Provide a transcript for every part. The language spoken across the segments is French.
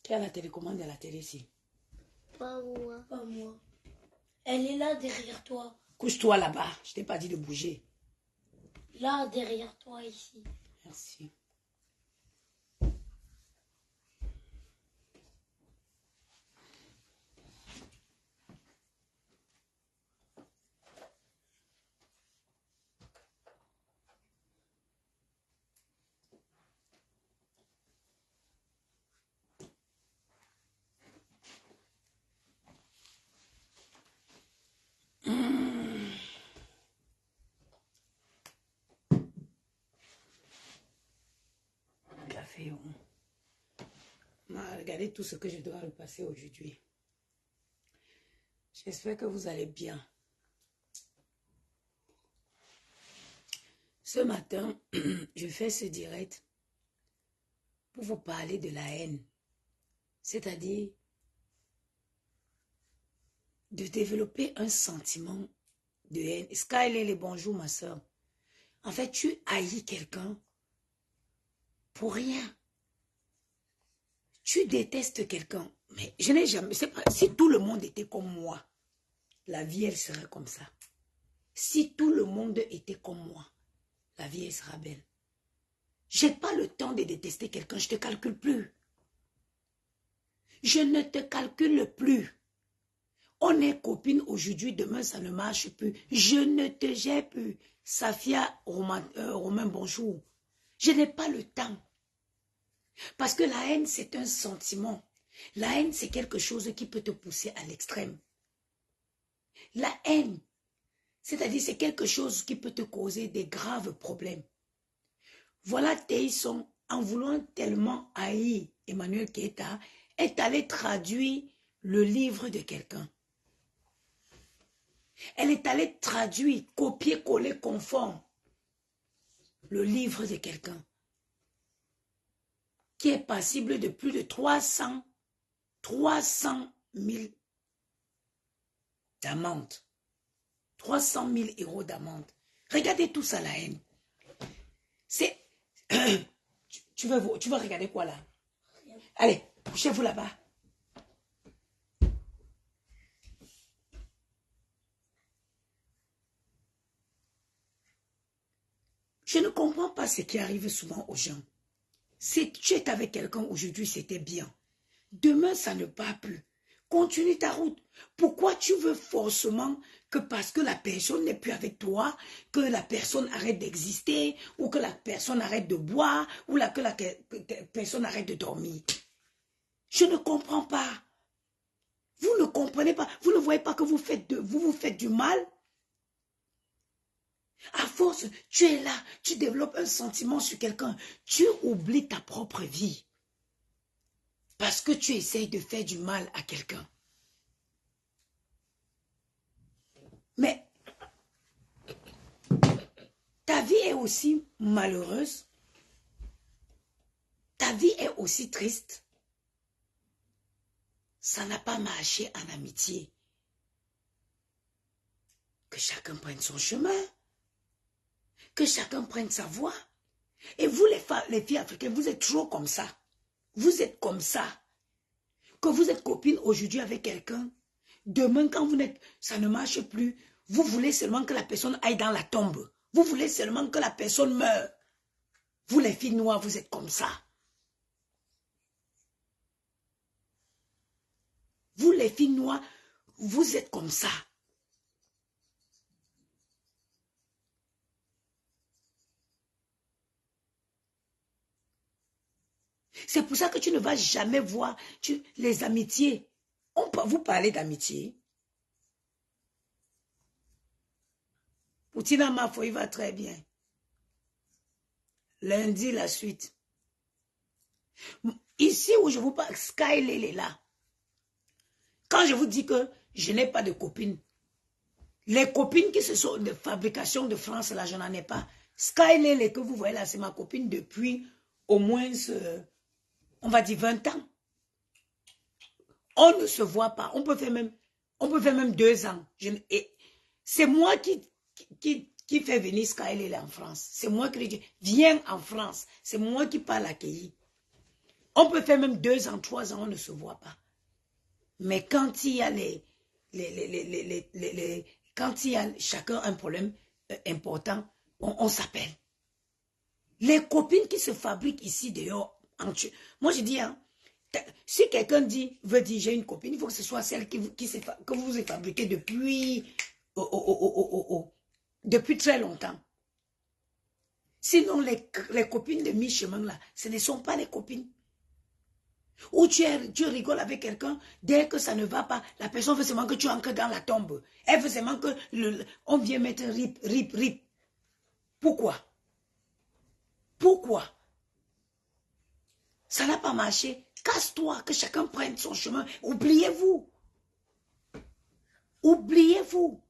Qui a la télécommande de la télé ici? Pas moi. Pas moi. Elle est là derrière toi. Couche-toi là-bas. Je t'ai pas dit de bouger. Là derrière toi ici. Merci. Café. Regardez tout ce que je dois repasser aujourd'hui. J'espère que vous allez bien. Ce matin, je fais ce direct pour vous parler de la haine. C'est-à-dire de développer un sentiment de haine. Skyler, bonjour ma soeur. En fait, tu haïs quelqu'un pour rien. Tu détestes quelqu'un. Mais je n'ai jamais... C'est pas, si tout le monde était comme moi, la vie, elle serait comme ça. Si tout le monde était comme moi, la vie, elle sera belle. Je n'ai pas le temps de détester quelqu'un, je ne te calcule plus. Je ne te calcule plus. On est copines aujourd'hui, demain ça ne marche plus. Je ne te gère plus. Safia, Romain, bonjour. Je n'ai pas le temps. Parce que la haine, c'est un sentiment. La haine, c'est quelque chose qui peut te pousser à l'extrême. La haine, c'est-à-dire c'est quelque chose qui peut te causer des graves problèmes. Voilà Théison, en voulant tellement haïr Emmanuel Keita, est allé traduire le livre de quelqu'un. Elle est allée traduire, copier, coller, conforme le livre de quelqu'un qui est passible de plus de 300 000 d'amende. 300 000 € d'amende. Regardez tout ça, la haine. C'est... tu vas regarder quoi là? Allez, couchez-vous là-bas. Je ne comprends pas ce qui arrive souvent aux gens. Si tu es avec quelqu'un aujourd'hui, c'était bien. Demain, ça ne part plus. Continue ta route. Pourquoi tu veux forcément que parce que la personne n'est plus avec toi, que la personne arrête d'exister, ou que la personne arrête de boire, ou que la personne arrête de dormir? Je ne comprends pas. Vous ne comprenez pas. Vous ne voyez pas que vous vous faites du mal? À force, tu es là, tu développes un sentiment sur quelqu'un, tu oublies ta propre vie. Parce que tu essayes de faire du mal à quelqu'un. Mais ta vie est aussi malheureuse. Ta vie est aussi triste. Ça n'a pas marché en amitié. Que chacun prenne son chemin. Que chacun prenne sa voie. Et vous, les filles africaines, vous êtes toujours comme ça. Vous êtes comme ça. Que vous êtes copine aujourd'hui avec quelqu'un. Demain, quand ça ne marche plus, vous voulez seulement que la personne aille dans la tombe. Vous voulez seulement que la personne meure. Vous, les filles noires, vous êtes comme ça. Vous, les filles noires, vous êtes comme ça. C'est pour ça que tu ne vas jamais voir les amitiés. Vous parlez d'amitié. Poutina Mafo, il va très bien. Lundi, la suite. Ici où je vous parle, Skyler est là. Quand je vous dis que je n'ai pas de copines, les copines qui se sont de fabrication de France, là, je n'en ai pas. Skyler que vous voyez là, c'est ma copine depuis au moins, on va dire 20 ans. On ne se voit pas. On peut faire même 2 ans. C'est moi qui fait venir Skyler en France. C'est moi qui lui dis, viens en France. C'est moi qui parle accueilli. On peut faire même 2 ans, 3 ans, on ne se voit pas. Mais quand il y a quand il y a chacun un problème important, on s'appelle. Les copines qui se fabriquent ici dehors, moi je dis, hein, si quelqu'un veut dire j'ai une copine, il faut que ce soit celle que vous avez fabriquée depuis, depuis très longtemps. Sinon, les copines de mi-chemin là, ce ne sont pas les copines. Ou tu rigoles avec quelqu'un, dès que ça ne va pas, la personne veut seulement que tu entres dans la tombe. Elle veut seulement que on vienne mettre rip, rip, rip. Pourquoi? Pourquoi? Ça n'a pas marché. Casse-toi, que chacun prenne son chemin. Oubliez-vous. Oubliez-vous.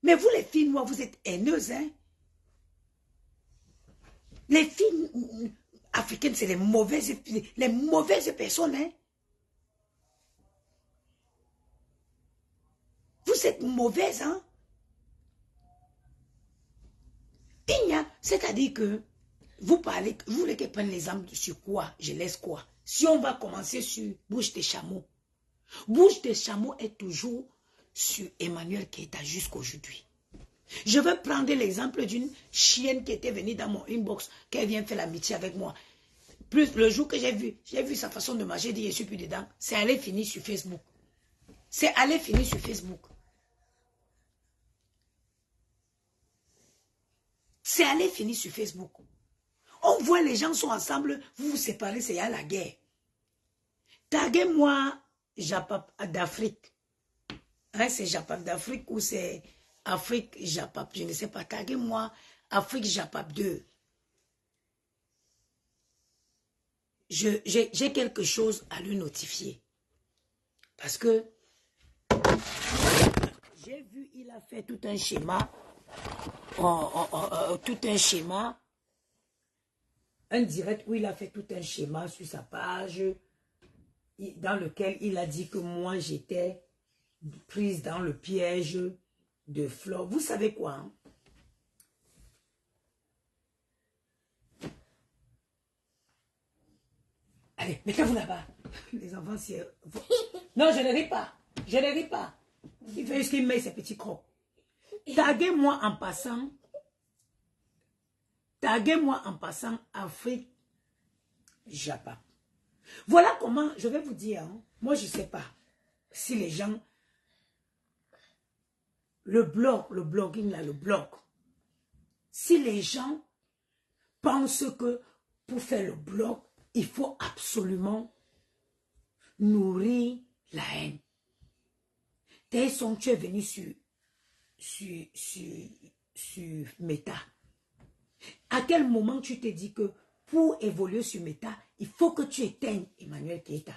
Mais vous, les filles noires, vous êtes haineuses, hein? Les filles africaines, c'est les mauvaises personnes, hein? Vous êtes mauvaises, hein? C'est-à-dire que vous parlez, vous voulez que je prenne l'exemple sur quoi? Je laisse quoi? Si on va commencer sur Bouche des chameaux. Bouche des chameaux est toujours sur Emmanuel Keïta jusqu'aujourd'hui. Je vais prendre l'exemple d'une chienne qui était venue dans mon inbox, qui vient faire l'amitié avec moi. Plus le jour que j'ai vu sa façon de marcher, j'ai dit je suis plus dedans. C'est allé finir sur Facebook. C'est allé finir sur Facebook. C'est allé finir sur Facebook. On voit les gens sont ensemble, vous vous séparez, c'est à la guerre. Taguez-moi Japap d'Afrique. Hein, c'est Japap d'Afrique ou c'est Afrique Japap, je ne sais pas. Taguez-moi Afrique Japap 2. J'ai quelque chose à lui notifier. Parce que j'ai vu, il a fait tout un schéma. Tout un schéma. Un direct où il a fait tout un schéma sur sa page. Dans lequel il a dit que moi j'étais prise dans le piège de Flore. Vous savez quoi, hein? Allez, mettez-vous là-bas. Les enfants, c'est... Non, je ne ris pas. Je ne ris pas. Il fait juste qu'il met ses petits crocs. Taguez-moi en passant. Taguez-moi en passant Afrique Japon. Voilà comment, je vais vous dire, hein, moi je ne sais pas si les gens, le blogging là, le blog, si les gens pensent que pour faire le blog, il faut absolument nourrir la haine. Dès que tu es venu sur Meta, à quel moment tu t'es dit que pour évoluer sur Meta, il faut que tu éteignes Emmanuel Keïta?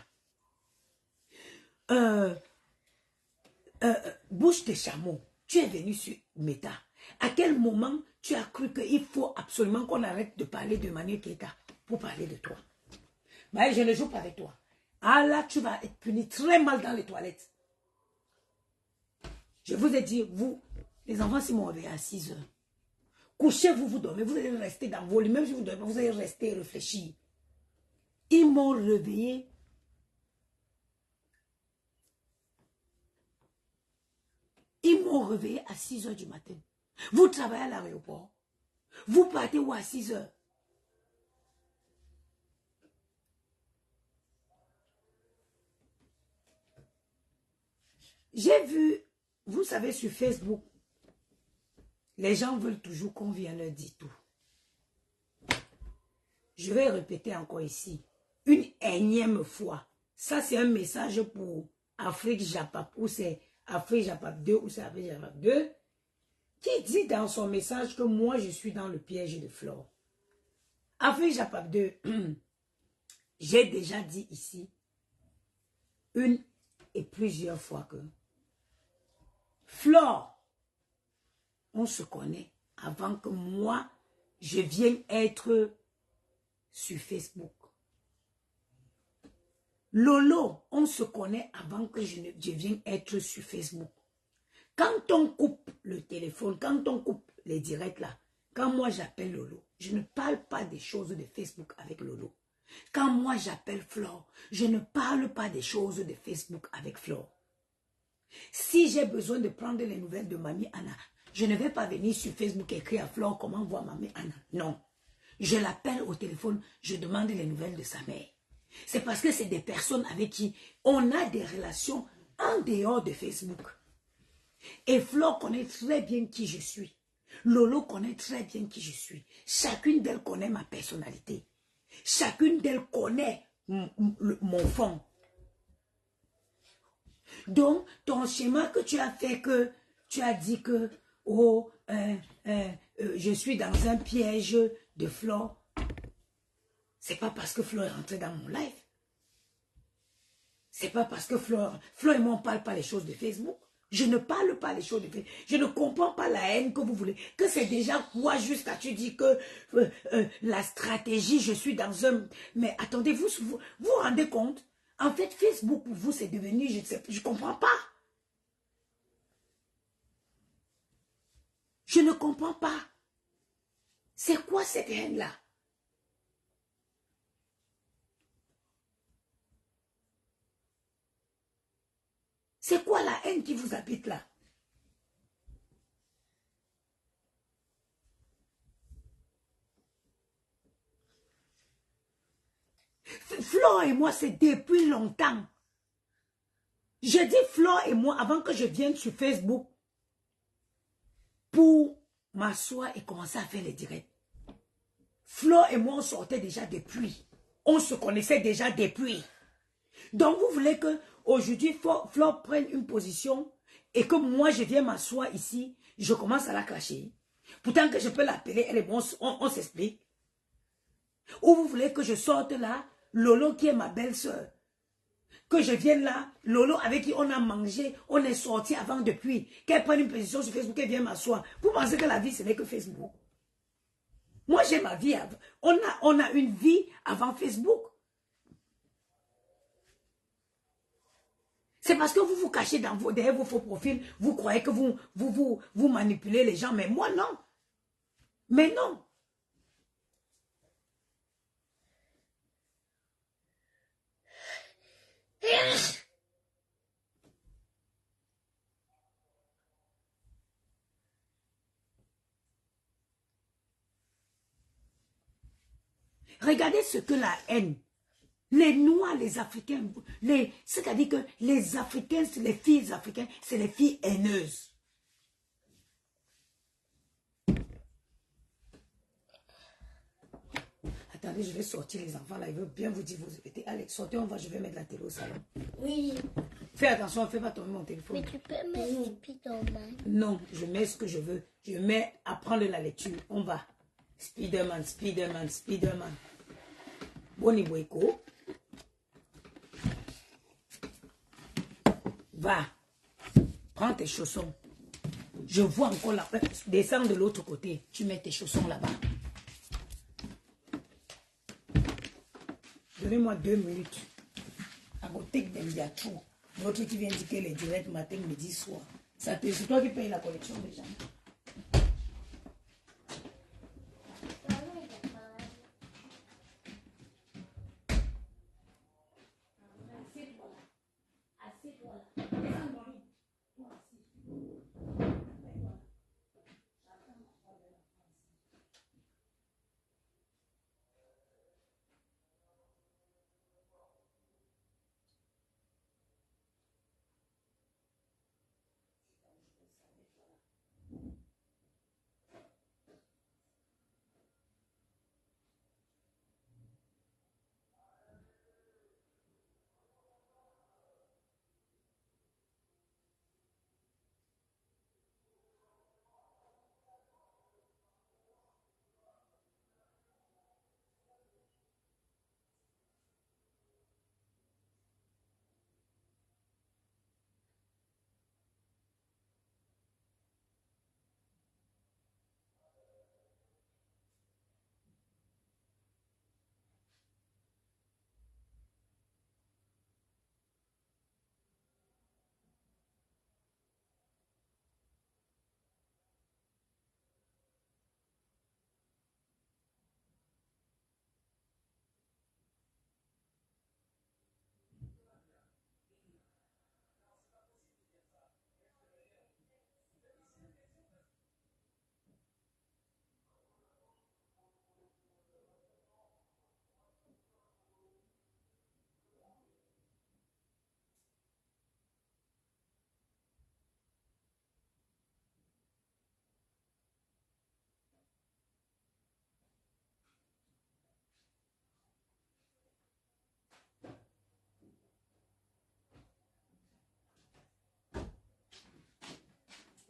Bouche des chameaux, tu es venu sur Meta. À quel moment tu as cru qu'il faut absolument qu'on arrête de parler d'Emmanuel Keïta pour parler de toi? Mais je ne joue pas avec toi. Ah là, tu vas être puni très mal dans les toilettes. Je vous ai dit, vous, les enfants, si m'ont réveillé à 6 heures, couchez-vous, vous dormez, vous allez rester dans vos lits, même si vous dormez, vous allez rester réfléchir. Ils m'ont réveillé. Ils m'ont réveillé à 6 heures du matin. Vous travaillez à l'aéroport. Vous partez où à 6 heures? J'ai vu, vous savez, sur Facebook, les gens veulent toujours qu'on vienne leur dire tout. Je vais répéter encore ici, une énième fois. Ça, c'est un message pour Afrique Japap, ou c'est Afrique Japap 2, ou c'est Afrique Japap 2, qui dit dans son message que moi, je suis dans le piège de Flore. Afrique Japap 2, j'ai déjà dit ici, une et plusieurs fois que Flore, on se connaît avant que moi, je vienne être sur Facebook. Lolo, on se connaît avant que je vienne être sur Facebook. Quand on coupe le téléphone, quand on coupe les directs là, quand moi j'appelle Lolo, je ne parle pas des choses de Facebook avec Lolo. Quand moi j'appelle Flore, je ne parle pas des choses de Facebook avec Flore. Si j'ai besoin de prendre les nouvelles de Mamie Anna, je ne vais pas venir sur Facebook et écrire à Flore comment voir Mamie Anna. Non. Je l'appelle au téléphone, je demande les nouvelles de sa mère. C'est parce que c'est des personnes avec qui on a des relations en dehors de Facebook. Et Flore connaît très bien qui je suis. Lolo connaît très bien qui je suis. Chacune d'elles connaît ma personnalité. Chacune d'elles connaît mon fond. Donc, ton schéma que tu as fait, que tu as dit que oh, je suis dans un piège de Flore, c'est pas parce que Flore est rentrée dans mon live. C'est pas parce que Flore et moi on ne parle pas les choses de Facebook. Je ne parle pas les choses de Facebook. Je ne comprends pas la haine que vous voulez. Que c'est déjà quoi jusqu'à tu dis que la stratégie, je suis dans un... Mais attendez, vous vous rendez compte? En fait, Facebook pour vous c'est devenu, je ne comprends pas. Je ne comprends pas. C'est quoi cette haine-là? C'est quoi la haine qui vous habite là? Flore et moi, c'est depuis longtemps. Je dis Flore et moi avant que je vienne sur Facebook pour m'asseoir et commencer à faire les directs. Flore et moi, on sortait déjà depuis. On se connaissait déjà depuis. Donc, vous voulez que aujourd'hui Flore prenne une position et que moi, je viens m'asseoir ici, je commence à la clasher. Pourtant que je peux l'appeler, elle est bon, on s'explique. Ou vous voulez que je sorte là, Lolo qui est ma belle-sœur, que je vienne là, Lolo avec qui on a mangé, on est sorti avant depuis, qu'elle prenne une position sur Facebook, qu'elle vienne m'asseoir. Vous pensez que la vie, ce n'est que Facebook? Moi, j'ai ma vie. On a une vie avant Facebook. C'est parce que vous vous cachez derrière vos faux profils, vous croyez que vous manipulez les gens, mais moi, non. Mais non. Regardez ce que la haine, les Noirs, les Africains, c'est-à-dire que les Africains, les filles africaines, c'est les filles haineuses. Attendez, je vais sortir les enfants là, ils veulent bien vous dire, vous répétez. Allez, sortez, je vais mettre la télé au salon. Oui. Fais attention, fais pas tomber mon téléphone. Mais tu peux mettre Spider-Man. Non, je mets ce que je veux. Je mets apprendre la lecture. On va. Spider-Man, Spider-Man, Spider-Man. Boni Boyko. Va. Prends tes chaussons. Je vois encore là. Descends de l'autre côté. Tu mets tes chaussons là-bas. Donnez-moi 2 minutes. I go take them their true. L'autre qui vient indiquer les directs matin, midi, soir. C'est toi qui payes la collection déjà.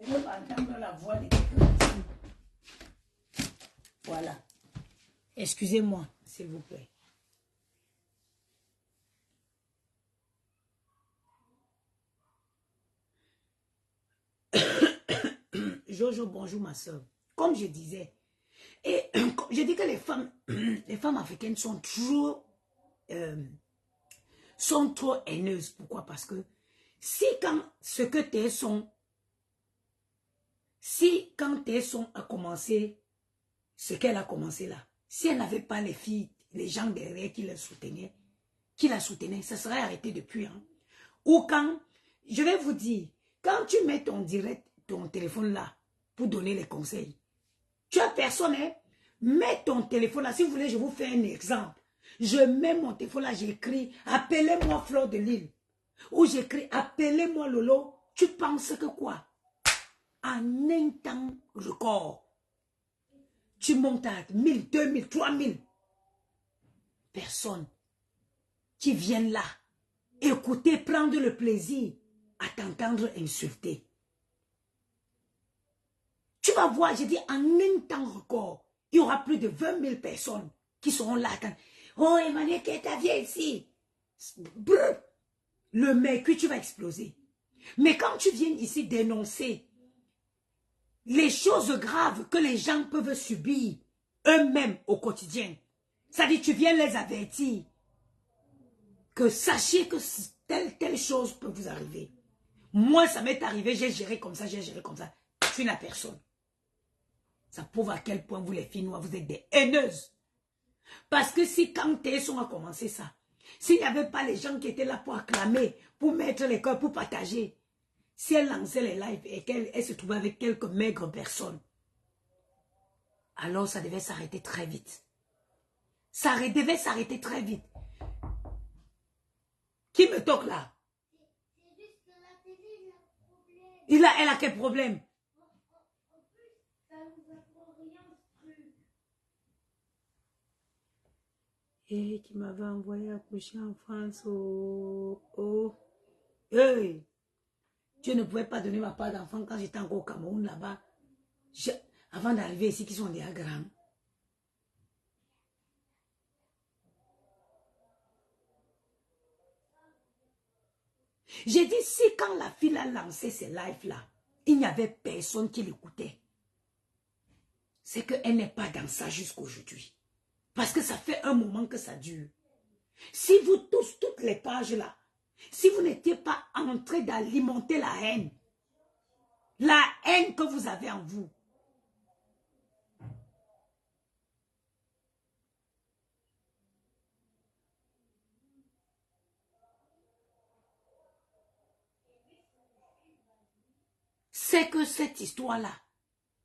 Je ne veux pas entendre la voix de quelqu'un ici. Voilà. Excusez-moi, s'il vous plaît. Jojo, bonjour ma soeur. Comme je disais, et je dis que les femmes africaines sont trop haineuses. Pourquoi? Parce que si quand tes sons a commencé, ce qu'elle a commencé là, si elle n'avait pas les filles, les gens derrière qui la soutenaient, ça serait arrêté depuis. Hein. Ou quand, je vais vous dire, quand tu mets ton téléphone là, pour donner les conseils, tu as personne, hein? Mets ton téléphone là, si vous voulez, je vous fais un exemple. Je mets mon téléphone là, j'écris, appelez-moi Fleur de Lille. Ou j'écris, appelez-moi Lolo. Tu penses que quoi? En un temps record, tu montes à 1000, 2000, 3000 personnes qui viennent là, écouter, prendre le plaisir à t'entendre insulter. Tu vas voir, j'ai dit, en un temps record, il y aura plus de 20 000 personnes qui seront là. Oh, Emmanuel, qu'est-ce viens ici? Brr, le mercure, tu vas exploser. Mais quand tu viens ici dénoncer les choses graves que les gens peuvent subir eux-mêmes au quotidien, ça dit, tu viens les avertir que sachez que telle chose peut vous arriver. Moi, ça m'est arrivé, j'ai géré comme ça, j'ai géré comme ça. Tu n'as personne. Ça prouve à quel point vous les filles noires, vous êtes des haineuses. Parce que si quand Tesson a commencé ça, s'il n'y avait pas les gens qui étaient là pour acclamer, pour mettre les cœurs, pour partager, si elle lançait les lives et qu'elle se trouvait avec quelques maigres personnes, alors ça devait s'arrêter très vite. Ça devait s'arrêter très vite. Qui me toque là? Elle a quel problème? Et qui m'avait envoyé accoucher en France. Oh. Hey. Dieu ne pouvait pas donner ma part d'enfant quand j'étais encore au Cameroun là-bas. Avant d'arriver ici, qui sont déjà grands. J'ai dit, si quand la fille a lancé ces lives-là, il n'y avait personne qui l'écoutait, c'est qu'elle n'est pas dans ça jusqu'aujourd'hui. Parce que ça fait un moment que ça dure. Si vous tous, toutes les pages là, si vous n'étiez pas en train d'alimenter la haine que vous avez en vous, c'est que cette histoire-là,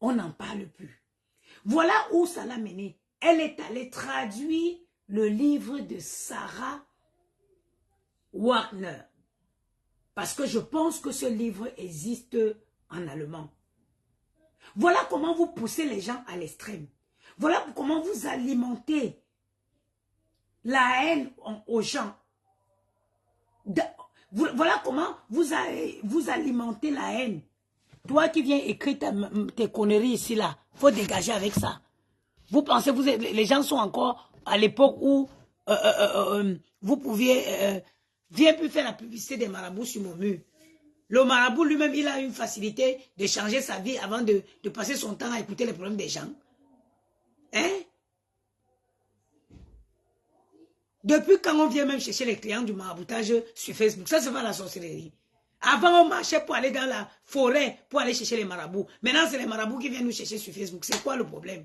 on n'en parle plus. Voilà où ça l'a mené. Elle est allée traduire le livre de Sarah Wagner. Parce que je pense que ce livre existe en allemand. Voilà comment vous poussez les gens à l'extrême. Voilà comment vous alimentez la haine aux gens. Voilà comment vous alimentez la haine. Toi qui viens écrire tes conneries ici, là, faut dégager avec ça. Vous pensez, les gens sont encore à l'époque où vous pouviez... viens plus faire la publicité des marabouts sur mon mur. Le marabout lui-même, il a une facilité de changer sa vie avant de passer son temps à écouter les problèmes des gens. Hein? Depuis quand on vient même chercher les clients du maraboutage sur Facebook, ça c'est pas la sorcellerie. Avant, on marchait pour aller dans la forêt, pour aller chercher les marabouts. Maintenant, c'est les marabouts qui viennent nous chercher sur Facebook. C'est quoi le problème?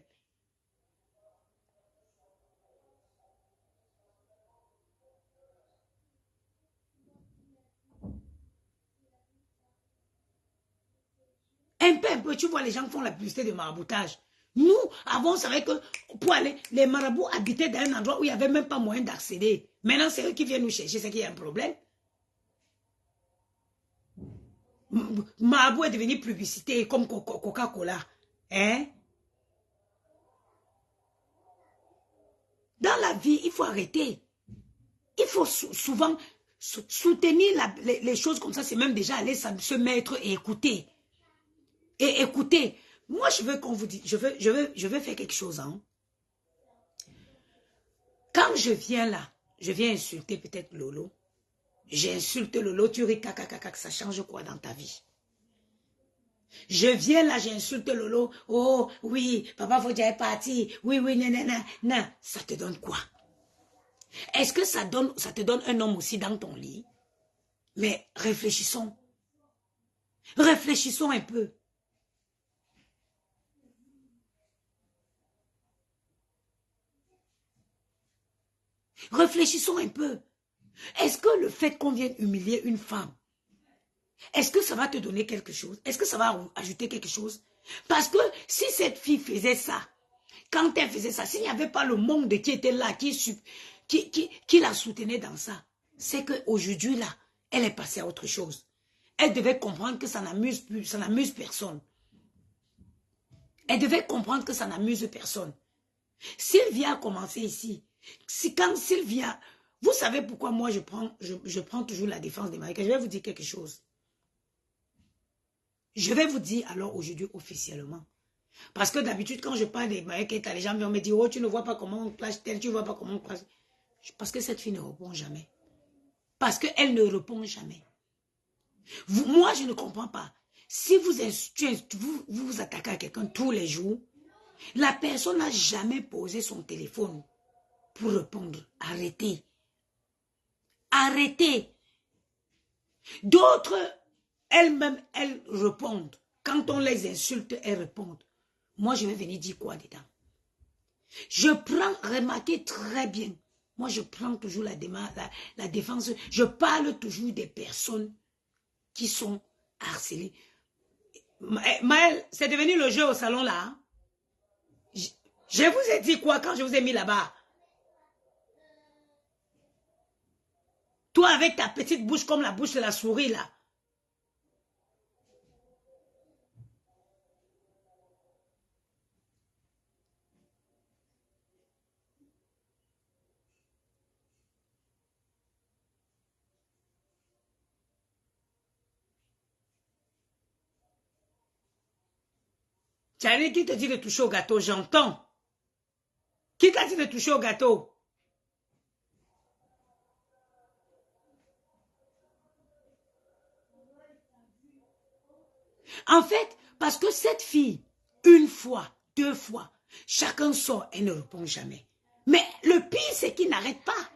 Un peu, tu vois, les gens font la publicité de maraboutage. Nous, avant, on savait que pour aller, les marabouts habitaient dans un endroit où il n'y avait même pas moyen d'accéder. Maintenant, c'est eux qui viennent nous chercher, c'est qu'il y a un problème. Marabout est devenu publicité comme Coca-Cola. Hein? Dans la vie, il faut arrêter. Il faut souvent soutenir les choses comme ça. C'est même déjà aller se mettre et écouter. Et écoutez, moi je veux qu'on vous dise, je veux faire quelque chose. Hein. Quand je viens là, je viens insulter peut-être Lolo. J'insulte Lolo, tu ris caca, ça change quoi dans ta vie? Je viens là, j'insulte Lolo. Oh, oui, papa Fodia est parti. Oui, non. Ça te donne quoi? Est-ce que ça te donne un homme aussi dans ton lit? Mais réfléchissons. Réfléchissons un peu. Réfléchissons un peu. Est-ce que le fait qu'on vienne humilier une femme, est-ce que ça va te donner quelque chose? Est-ce que ça va ajouter quelque chose? Parce que si cette fille faisait ça, quand elle faisait ça, s'il n'y avait pas le monde qui était là, qui la soutenait dans ça, c'est qu'aujourd'hui là, elle est passée à autre chose. Elle devait comprendre que ça n'amuse plus, ça n'amuse personne. Elle devait comprendre que ça n'amuse personne. Sylvia a commencé ici. Quand Sylvia, vous savez pourquoi moi je prends toujours la défense des mariés. Je vais vous dire quelque chose. Je vais vous dire alors aujourd'hui officiellement. Parce que d'habitude quand je parle des mariés, les gens vont me dire, oh tu ne vois pas comment on clash tel, tu ne vois pas comment on clash. Parce que cette fille ne répond jamais. Parce qu'elle ne répond jamais. Moi je ne comprends pas. Si vous attaquez à quelqu'un tous les jours, la personne n'a jamais posé son téléphone pour répondre. Arrêtez. Arrêtez. D'autres, elles-mêmes, elles répondent. Quand on les insulte, elles répondent. Moi, je vais venir dire quoi dedans? Je prends, remarquez très bien, moi je prends toujours la défense. Je parle toujours des personnes qui sont harcelées. Maël, c'est devenu le jeu au salon là. Hein? Je vous ai dit quoi quand je vous ai mis là-bas? Toi avec ta petite bouche comme la bouche de la souris là. Charlie, qui te dit de toucher au gâteau? J'entends. Qui t'a dit de toucher au gâteau? En fait, parce que cette fille, une fois, deux fois, chacun sort et ne répond jamais. Mais le pire, c'est qu'il n'arrête pas.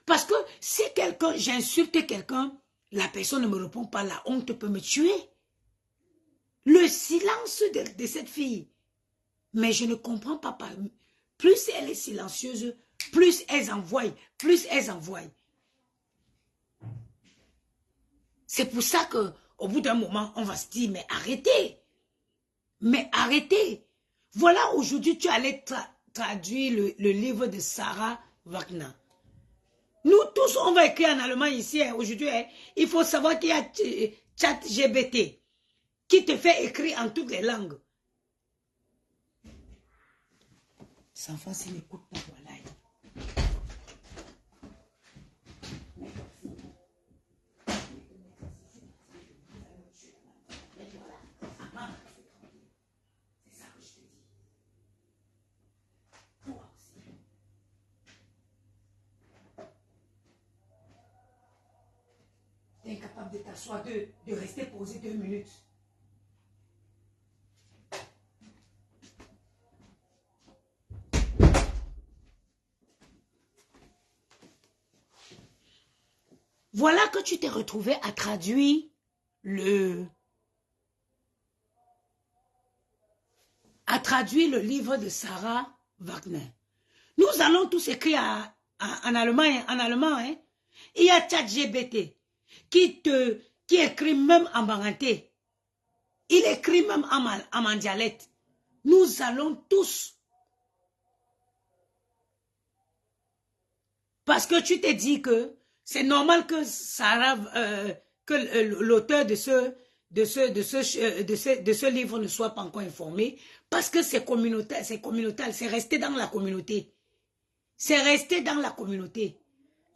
Parce que si quelqu'un, j'insulte quelqu'un, la personne ne me répond pas, la honte peut me tuer. Le silence de cette fille. Mais je ne comprends pas. Plus elle est silencieuse, plus elles envoient, plus elles envoient. C'est pour ça que au bout d'un moment, on va se dire, mais arrêtez. Mais arrêtez. Voilà, aujourd'hui, tu allais traduire le livre de Sarah Wagner. Nous tous, on va écrire en allemand ici. Hein, aujourd'hui, hein, il faut savoir qu'il y a ChatGPT qui te fait écrire en toutes les langues. Ces enfants, s'ils n'écoutent pas, voilà. T'es incapable de t'asseoir, de rester posé 2 minutes. Voilà que tu t'es retrouvé à traduire le livre de Sarah Wagner. Nous allons tous écrire en allemand, hein. Il y a ChatGPT qui écrit même en baranté. Il écrit même en mandialette. Nous allons tous. Parce que tu t'es dit que c'est normal que Sarah, que l'auteur de ce livre ne soit pas encore informé. Parce que c'est communautaire, c'est resté dans la communauté. C'est resté dans la communauté.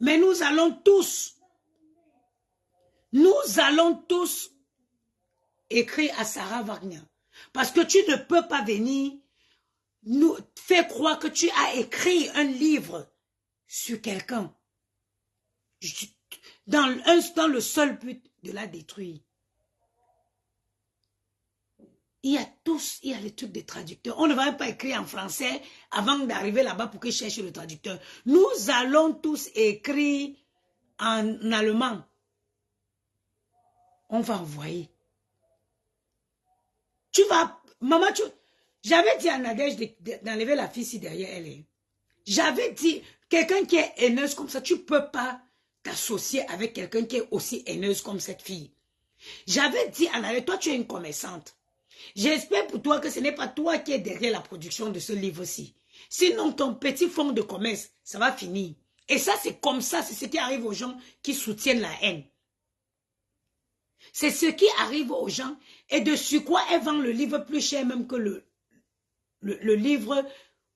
Mais nous allons tous écrire à Sarah Wagner. Parce que tu ne peux pas venir nous faire croire que tu as écrit un livre sur quelqu'un. Dans le seul but de la détruire. Il y a les trucs des traducteurs. On ne va même pas écrire en français avant d'arriver là-bas pour qu'ils cherchent le traducteur. Nous allons tous écrire en allemand. On va envoyer. Maman, j'avais dit à Nadège d'enlever la fille si derrière elle est. J'avais dit, quelqu'un qui est haineuse comme ça, tu ne peux pas t'associer avec quelqu'un qui est aussi haineuse comme cette fille. J'avais dit à Nadège, toi tu es une commerçante. J'espère pour toi que ce n'est pas toi qui es derrière la production de ce livre-ci. Sinon, ton petit fonds de commerce, ça va finir. Et ça, c'est comme ça, c'est ce qui arrive aux gens qui soutiennent la haine. C'est ce qui arrive aux gens. Et de sur quoi elles vendent le livre plus cher même que le livre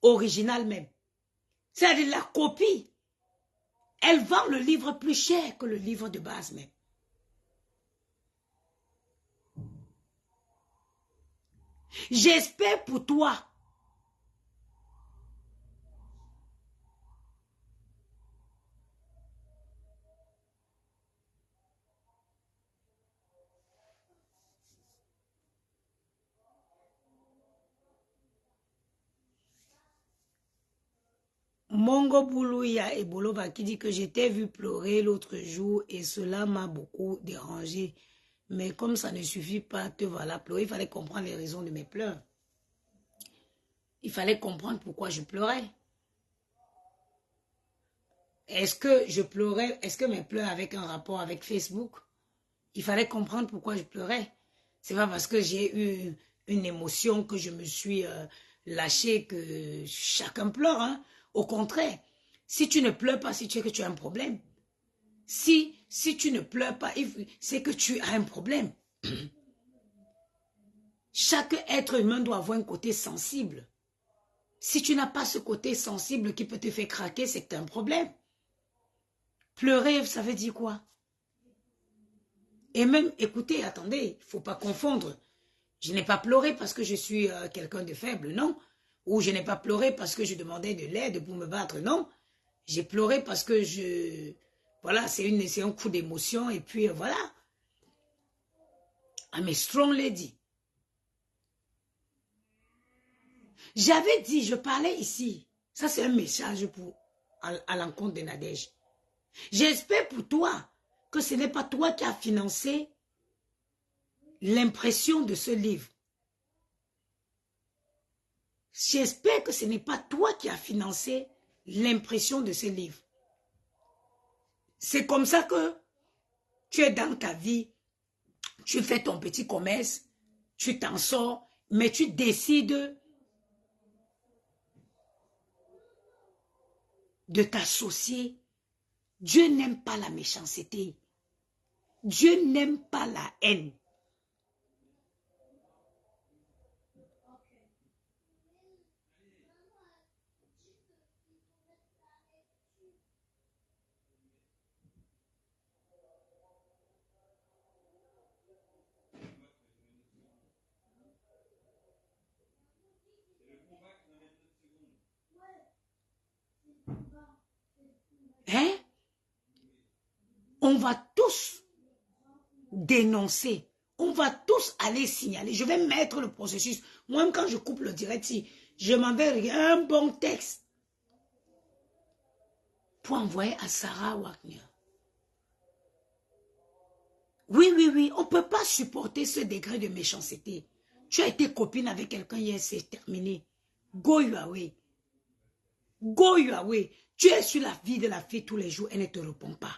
original même. C'est-à-dire la copie. Elle vend le livre plus cher que le livre de base même. J'espère pour toi. Mongo Boulouya et Bolova qui dit que j'étais vu pleurer l'autre jour et cela m'a beaucoup dérangé. Mais comme ça ne suffit pas, te voilà pleurer, il fallait comprendre les raisons de mes pleurs. Il fallait comprendre pourquoi je pleurais. Est-ce que je pleurais, est-ce que mes pleurs avaient un rapport avec Facebook? Il fallait comprendre pourquoi je pleurais. C'est pas parce que j'ai eu une émotion que je me suis lâchée que chacun pleure. Hein? Au contraire, si tu ne pleures pas, c'est que tu as un problème. Si tu ne pleures pas, c'est que tu as un problème. Chaque être humain doit avoir un côté sensible. Si tu n'as pas ce côté sensible qui peut te faire craquer, c'est que tu as un problème. Pleurer, ça veut dire quoi? Et même, écoutez, attendez, il ne faut pas confondre. Je n'ai pas pleuré parce que je suis quelqu'un de faible, non. Ou je n'ai pas pleuré parce que je demandais de l'aide pour me battre, non. J'ai pleuré parce que voilà, c'est un coup d'émotion et puis voilà. I'm a strong lady. J'avais dit, je parlais ici. Ça, c'est un message à l'encontre de Nadège. J'espère pour toi que ce n'est pas toi qui as financé l'impression de ce livre. J'espère que ce n'est pas toi qui as financé l'impression de ce livre. C'est comme ça que tu es dans ta vie, tu fais ton petit commerce, tu t'en sors, mais tu décides de t'associer. Dieu n'aime pas la méchanceté. Dieu n'aime pas la haine. Hein? On va tous dénoncer. On va tous aller signaler. Je vais mettre le processus. Moi, quand je coupe le direct, si je m'enverrai un bon texte pour envoyer à Sarah Wagner. Oui, oui, oui. On ne peut pas supporter ce degré de méchanceté. Tu as été copine avec quelqu'un hier, c'est terminé. Go your way. Go your way. Tu es sur la vie de la fille tous les jours, elle ne te répond pas.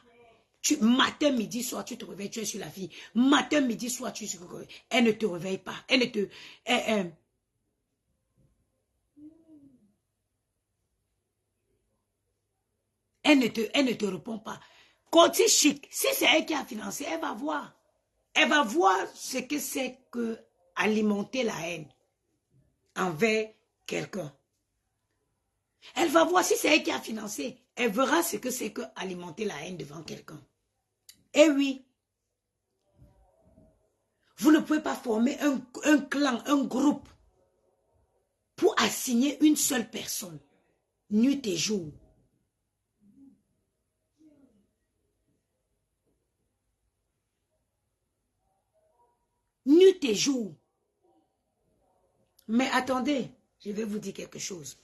Matin, midi, soir, tu te réveilles, tu es sur la fille. Matin, midi, soir, tu es sur la fille. Elle ne te réveille pas. Elle ne te... Elle ne te répond pas. Côté chic, si c'est elle qui a financé, elle va voir. Elle va voir ce que c'est que alimenter la haine envers quelqu'un. Elle va voir si c'est elle qui a financé. Elle verra ce que c'est que alimenter la haine devant quelqu'un. Eh oui. Vous ne pouvez pas former un clan, un groupe pour assigner une seule personne, nuit et jour. Nuit et jour. Mais attendez, je vais vous dire quelque chose.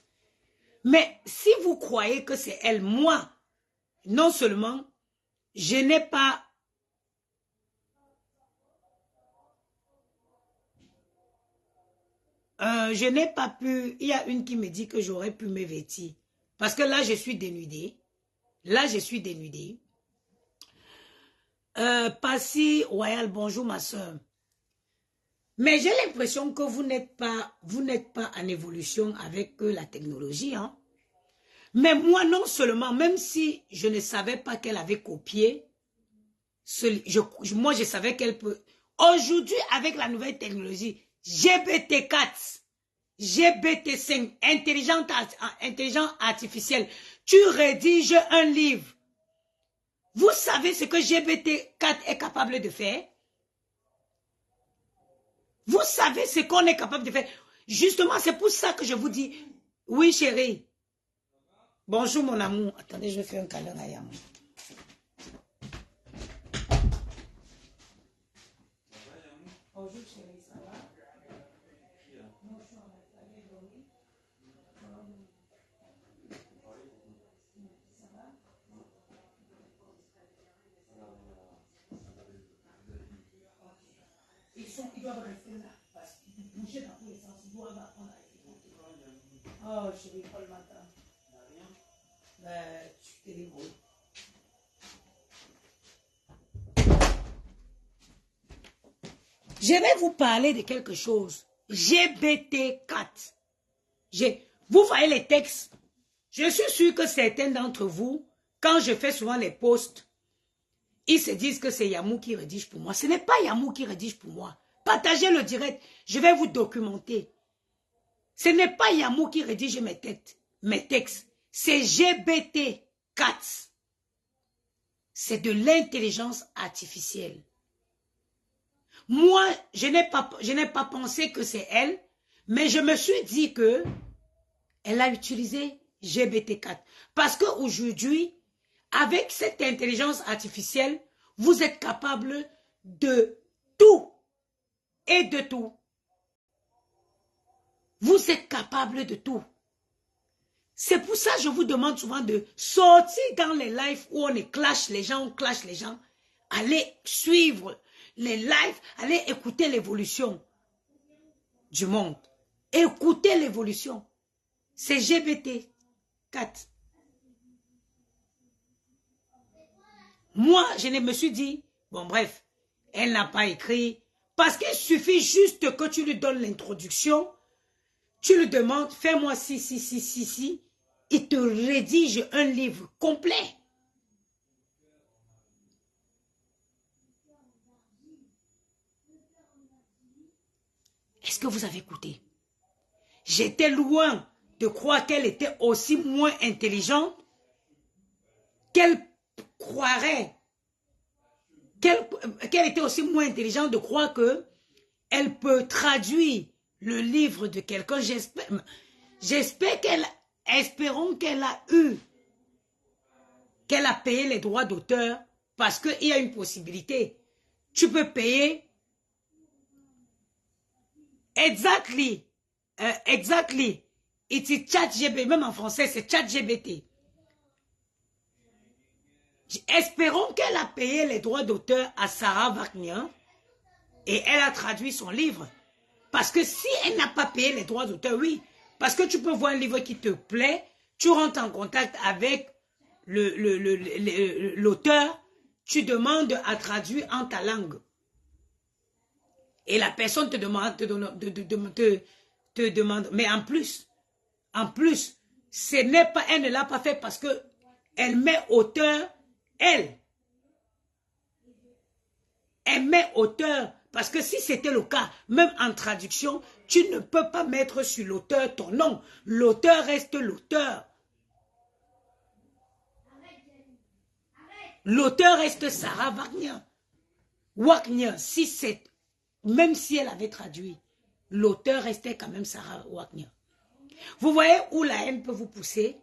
Mais si vous croyez que c'est elle, moi, non seulement, je n'ai pas... je n'ai pas pu... Il y a une qui me dit que j'aurais pu me vêtir. Parce que là, je suis dénudée. Là, je suis dénudée. Passy Royal, bonjour ma soeur. Mais j'ai l'impression que vous n'êtes pas en évolution avec la technologie. Hein? Mais moi, non seulement, même si je ne savais pas qu'elle avait copié, moi, je savais qu'elle peut... Aujourd'hui, avec la nouvelle technologie, GPT-4, GPT-5, intelligence artificielle, tu rédiges un livre. Vous savez ce que GPT-4 est capable de faire? Vous savez ce qu'on est capable de faire? Justement, c'est pour ça que je vous dis, oui chérie. Bonjour mon amour. Attendez, je fais un câlin à Yamou. Bonjour chérie, ça va? Ils doivent rester là. Parce qu'ils bougeaient dans tous les sens. Ils doivent apprendre à écouter. Oh chérie, pas le matin. Tu te débrouilles. Je vais vous parler de quelque chose. GPT-4. Vous voyez les textes. Je suis sûr que certains d'entre vous, quand je fais souvent les posts, ils se disent que c'est Yamou qui rédige pour moi. Ce n'est pas Yamou qui rédige pour moi. Partagez le direct. Je vais vous documenter. Ce n'est pas Yamou qui rédige mes textes. C'est GPT-4. C'est de l'intelligence artificielle. Moi, je n'ai pas pensé que c'est elle, mais je me suis dit que elle a utilisé GPT-4. Parce qu'aujourd'hui, avec cette intelligence artificielle, vous êtes capable de tout et de tout. Vous êtes capable de tout. C'est pour ça que je vous demande souvent de sortir dans les lives où on clash les gens, Allez suivre les lives, allez écouter l'évolution du monde. Écoutez l'évolution. C'est GPT-4. Moi, je me suis dit, bon bref, elle n'a pas écrit, parce qu'il suffit juste que tu lui donnes l'introduction, tu lui demandes, fais-moi si, il te rédige un livre complet. Est-ce que vous avez écouté? J'étais loin de croire qu'elle était aussi moins intelligente, qu'elle croirait, qu'elle était aussi moins intelligente de croire que elle peut traduire le livre de quelqu'un. J'espère espérons qu'elle a payé les droits d'auteur, parce qu'il y a une possibilité. Tu peux payer exactly. It's ChatGPT, même en français, c'est ChatGPT. Espérons qu'elle a payé les droits d'auteur à Sarah Wagner et elle a traduit son livre. Parce que si elle n'a pas payé les droits d'auteur, oui. Parce que tu peux voir un livre qui te plaît, tu rentres en contact avec l'auteur, tu demandes à traduire en ta langue. Et la personne te demande, mais en plus, elle ne l'a pas fait parce que elle met auteur, elle met auteur, parce que si c'était le cas, même en traduction, tu ne peux pas mettre sur l'auteur ton nom. L'auteur reste l'auteur. L'auteur reste Sarah Wagner. Si c'est... même si elle avait traduit, l'auteur restait quand même Sarah Wagner. Vous voyez où la haine peut vous pousser?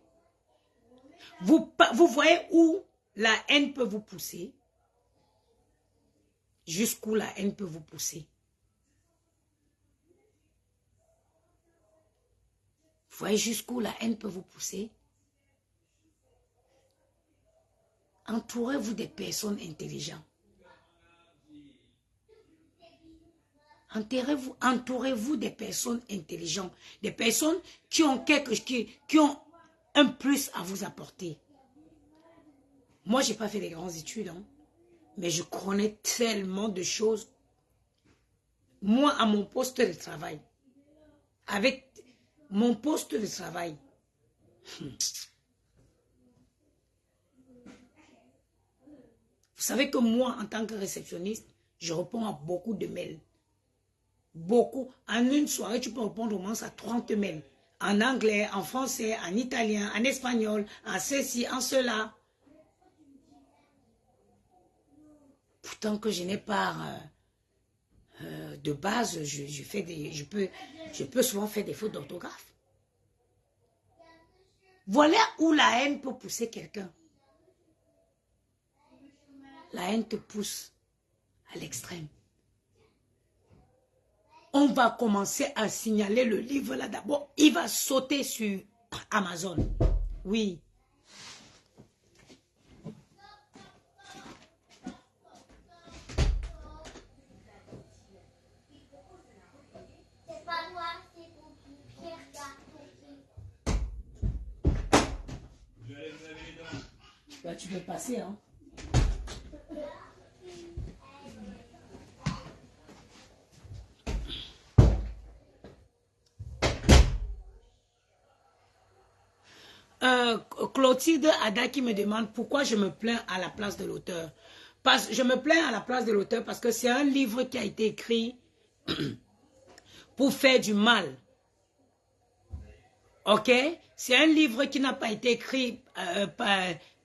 Vous voyez où la haine peut vous pousser? Jusqu'où la haine peut vous pousser? Vous voyez jusqu'où la haine peut vous pousser? Entourez-vous des personnes intelligentes. Entourez-vous des personnes intelligentes, des personnes qui ont qui ont un plus à vous apporter. Moi, je n'ai pas fait des grandes études, hein, mais je connais tellement de choses. Moi, à mon poste de travail, avec mon poste de travail, vous savez que moi, en tant que réceptionniste, je réponds à beaucoup de mails. Beaucoup. En une soirée, tu peux répondre au moins à 30 mails. En anglais, en français, en italien, en espagnol, en ceci, en cela. Pourtant que je n'ai pas de base, je peux souvent faire des fautes d'orthographe. Voilà où la haine peut pousser quelqu'un. La haine te pousse à l'extrême. On va commencer à signaler le livre là d'abord. Il va sauter sur Amazon. Oui. C'est pas moi, c'est pour Pierre Garçon. Bah, tu peux passer, hein. Clotilde Ada qui me demande pourquoi je me plains à la place de l'auteur. Je me plains à la place de l'auteur parce que c'est un livre qui a été écrit pour faire du mal. Ok? C'est un livre qui n'a pas été écrit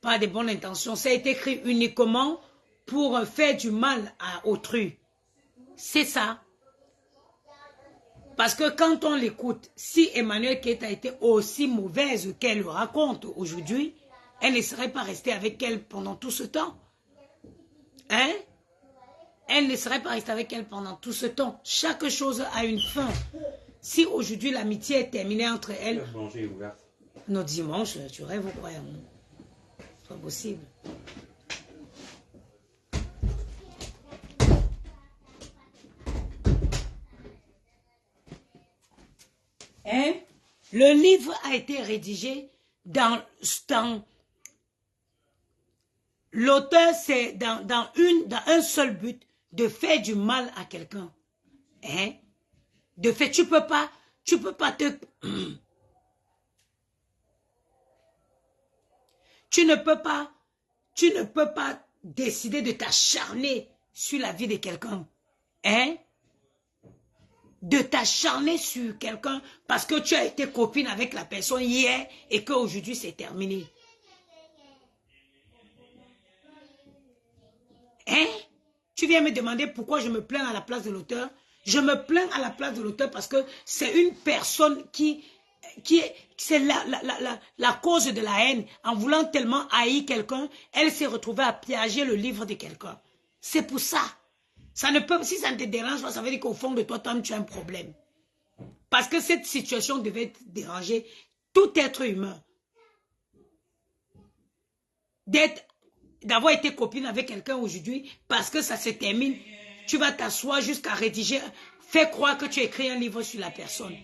par de bonnes intentions. Ça a été écrit uniquement pour faire du mal à autrui. C'est ça. Parce que quand on l'écoute, si Emmanuel Keita a été aussi mauvaise qu'elle le raconte aujourd'hui, elle ne serait pas restée avec elle pendant tout ce temps. Hein? Elle ne serait pas restée avec elle pendant tout ce temps. Chaque chose a une fin. Si aujourd'hui l'amitié est terminée entre elles... Notre dimanche, tu rêves ou quoi? C'est pas possible. Hein? Le livre a été rédigé dans l'auteur, c'est dans un seul but, de faire du mal à quelqu'un. Hein? De fait, tu peux pas te... Tu ne peux pas décider de t'acharner sur la vie de quelqu'un. Hein? De t'acharner sur quelqu'un parce que tu as été copine avec la personne hier et qu'aujourd'hui c'est terminé. Hein? Tu viens me demander pourquoi je me plains à la place de l'auteur? Je me plains à la place de l'auteur parce que c'est une personne c'est la cause de la haine. En voulant tellement haïr quelqu'un, elle s'est retrouvée à piéger le livre de quelqu'un. C'est pour ça. Si ça ne te dérange pas, ça veut dire qu'au fond de toi, tu as un problème. Parce que cette situation devait déranger tout être humain. D'avoir été copine avec quelqu'un aujourd'hui, parce que ça se termine, tu vas t'asseoir jusqu'à rédiger, fais croire que tu écris un livre sur la personne.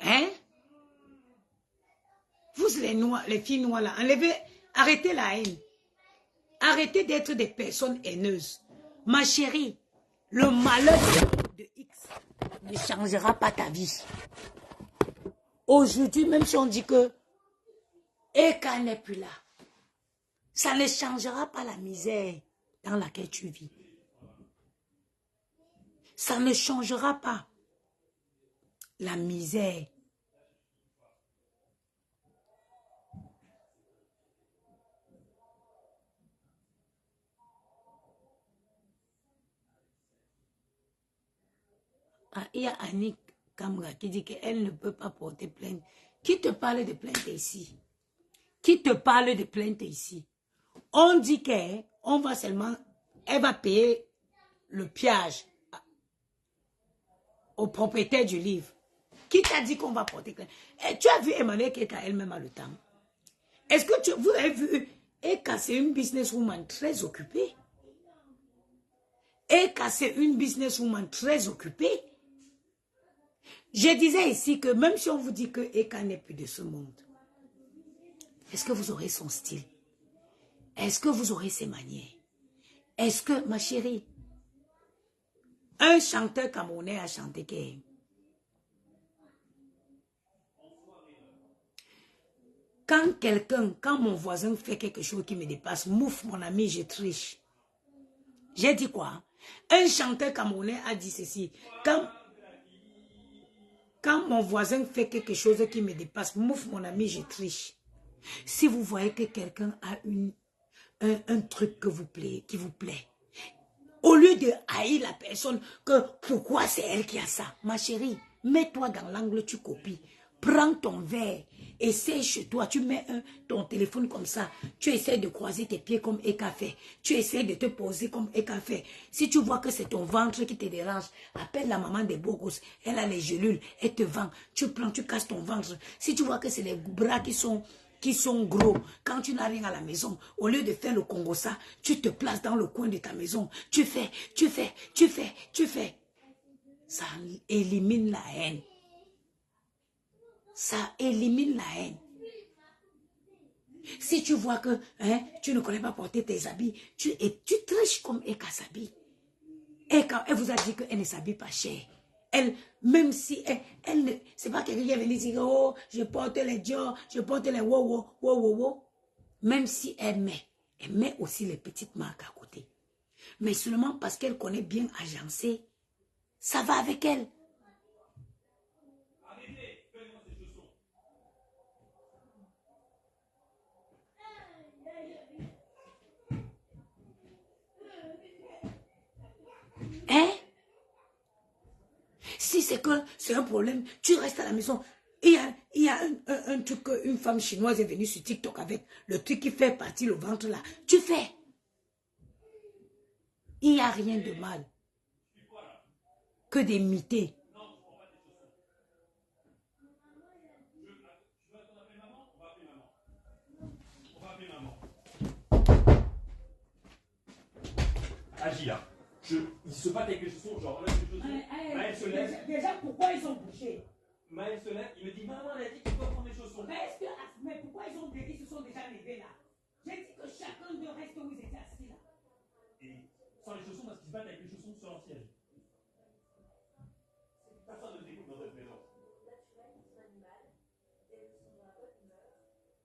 Hein? Vous, les filles noires là, arrêtez la haine. Arrêtez d'être des personnes haineuses. Ma chérie, le malheur de X ne changera pas ta vie. Aujourd'hui, même si on dit que Eka n'est plus là, ça ne changera pas la misère dans laquelle tu vis. Ça ne changera pas. La misère. Ah, il y a Annick Kamra qui dit qu'elle ne peut pas porter plainte. Qui te parle de plainte ici? Qui te parle de plainte ici? On dit qu'on va seulement, elle va payer le piage au propriétaire du livre. Qui t'a dit qu'on va porter plainte? Et tu as vu Emmanuel Keka elle-même a le temps. Est-ce que vous avez vu Eka, c'est une businesswoman très occupée. Eka, c'est une businesswoman très occupée. Je disais ici que même si on vous dit que Eka n'est plus de ce monde, est-ce que vous aurez son style? Est-ce que vous aurez ses manières? Est-ce que, ma chérie, un chanteur camerounais a chanté que quand mon voisin fait quelque chose qui me dépasse, mouf, mon ami, je triche. J'ai dit quoi? Un chanteur camerounais a dit ceci. Quand mon voisin fait quelque chose qui me dépasse, mouf, mon ami, je triche. Si vous voyez que quelqu'un a un truc qui vous plaît, au lieu de haïr la personne, que pourquoi c'est elle qui a ça, ma chérie, mets-toi dans l'angle, tu copies. Prends ton verre, essaie chez toi, tu mets ton téléphone comme ça, tu essaies de croiser tes pieds comme Eka fait, tu essaies de te poser comme Eka fait. Si tu vois que c'est ton ventre qui te dérange, appelle la maman des beaux gosses, elle a les gélules, elle te vend, tu prends, tu casses ton ventre. Si tu vois que c'est les bras qui sont gros, quand tu n'as rien à la maison, au lieu de faire le Congo ça, tu te places dans le coin de ta maison, tu fais. Ça élimine la haine. Ça élimine la haine. Si tu vois que tu ne connais pas porter tes habits, tu triches comme Eka s'habille. Eka, elle vous a dit qu'elle ne s'habille pas cher. Elle, même si elle c'est pas quelqu'un qui est venu dire, oh, je porte les Dior, je porte les wow. Même si elle met aussi les petites marques à côté. Mais seulement parce qu'elle connaît bien agencer, ça va avec elle. Hein? Si c'est que c'est un problème, tu restes à la maison. Il y a un truc qu'une femme chinoise est venue sur TikTok avec, le truc qui fait partir le ventre là. Tu fais. Il n'y a rien de mal que d'imiter. Agis là. Ils se battent avec les chaussons, genre là, les chaussons. Maël se lève. Déjà, pourquoi ils ont bougé? Maël se lève, il me dit, maman, elle a dit que tu dois prendre les chaussons. Mais pourquoi ils se sont déjà levés là? J'ai dit que chacun de reste où ils étaient assis là. Et sans les chaussons, parce qu'ils se battent avec les chaussons sur leur siège. Personne ne t'écoute dans cette maison.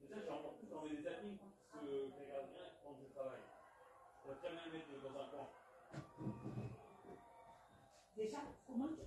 Déjà, j'ai encore plus dans mes amis qui regardent rien quand je travaille. Je pourrais très bien les mettre dans un coin. Déjà, comment tu...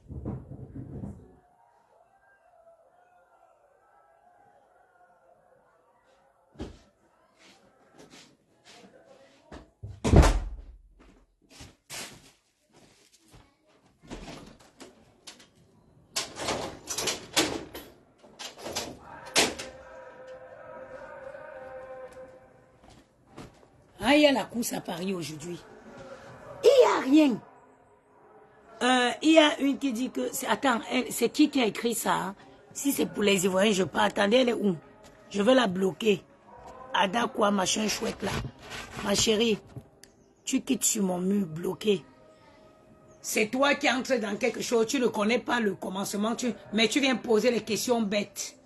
Ah, il y a la course à Paris aujourd'hui. Il n'y a rien. Il y a une qui dit que... Attends, c'est qui a écrit ça? Hein? Si c'est pour les Ivoiriens, je peux attendre. Elle est où? Je vais la bloquer. Ada quoi, machin chouette là. Ma chérie, tu quittes sur mon mur bloqué. C'est toi qui entres dans quelque chose. Tu ne connais pas le commencement. Mais tu viens poser les questions bêtes.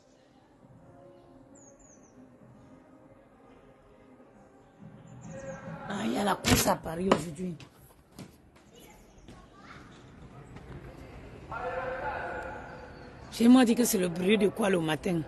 Ah, il y a la course à Paris aujourd'hui. J'ai moi dit que c'est le bruit de quoi le matin?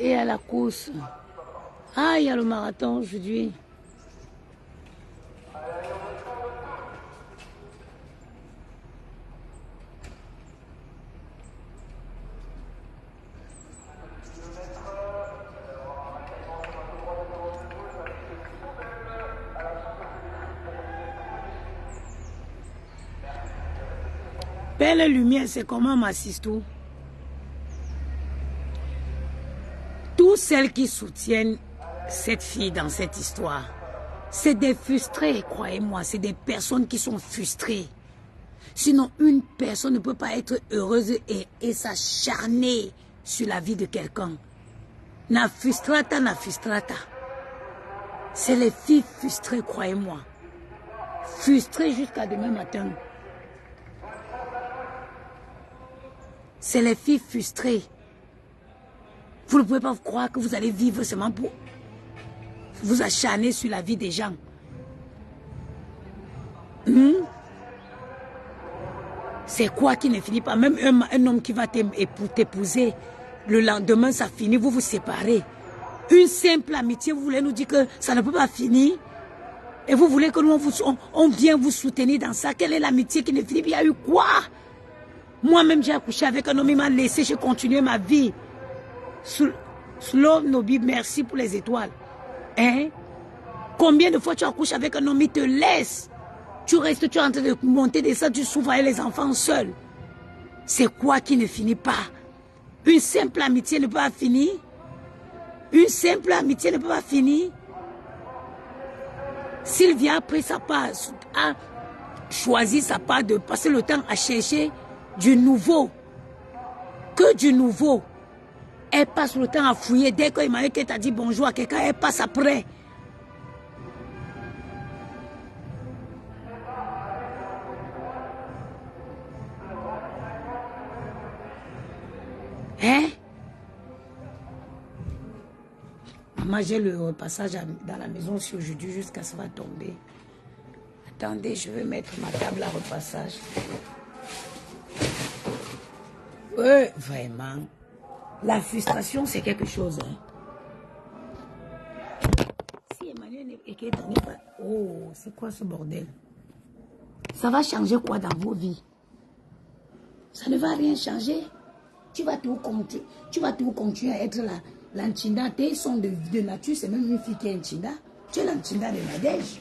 et à la course. Ah, il y a le marathon aujourd'hui. Belle lumière, c'est comment m'assiste-t-vous? Toutes celles qui soutiennent cette fille dans cette histoire, c'est des frustrés, croyez-moi, c'est des personnes qui sont frustrées. Sinon, une personne ne peut pas être heureuse et s'acharner sur la vie de quelqu'un. Na frustrata, na frustrata. C'est les filles frustrées, croyez-moi. Frustrées jusqu'à demain matin. C'est les filles frustrées. Vous ne pouvez pas croire que vous allez vivre seulement pour vous acharner sur la vie des gens. C'est quoi qui ne finit pas? Même un homme qui va t'épouser, le lendemain ça finit, vous vous séparez. Une simple amitié, vous voulez nous dire que ça ne peut pas finir? Et vous voulez que nous on vienne vous soutenir dans ça? Quelle est l'amitié qui ne finit pas? Il y a eu quoi? Moi-même, j'ai accouché avec un homme, il m'a laissé, j'ai continué ma vie. Slow Nobi, merci pour les étoiles. Hein? Combien de fois tu accouches avec un homme, il te laisse? Tu restes, tu es en train de monter des ça, tu souffres les enfants seuls. C'est quoi qui ne finit pas? Une simple amitié ne peut pas finir? Une simple amitié ne peut pas finir? Sylvia a pris sa part, a choisi sa part de passer le temps à chercher du nouveau. Que du nouveau. Elle passe le temps à fouiller. Dès qu'Emmanuel t'a dit bonjour à quelqu'un, elle passe après. Hein? Maman, j'ai le repassage dans la maison si aujourd'hui jusqu'à ce que ça va tomber. Attendez, je vais mettre ma table à repassage. Vraiment. La frustration, c'est quelque chose. Hein. Si Emmanuel n'est pas... Oh, c'est quoi ce bordel? Ça va changer quoi dans vos vies? Ça ne va rien changer. Tu vas tout continuer à être l'Anchinda. Tes sons de nature, c'est même une fille qui est Anchinda. Tu es l'Anchinda de Nadège.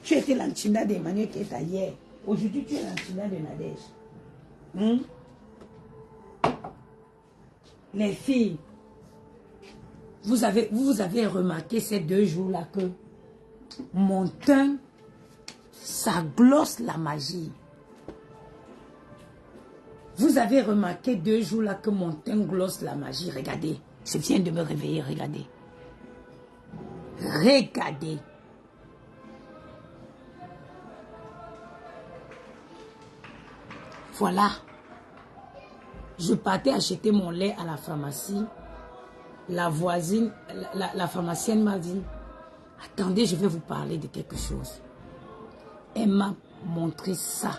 Tu étais l'Anchinda d'Emmanuel qui est hier. Aujourd'hui, tu es l'Anchinda de Nadège. Les filles, vous avez remarqué ces 2 jours-là que mon teint, ça glosse la magie. Vous avez remarqué 2 jours-là que mon teint glosse la magie. Regardez, je viens de me réveiller, regardez. Regardez. Voilà. Je partais acheter mon lait à la pharmacie. La voisine, la pharmacienne m'a dit, attendez, je vais vous parler de quelque chose. Elle m'a montré ça.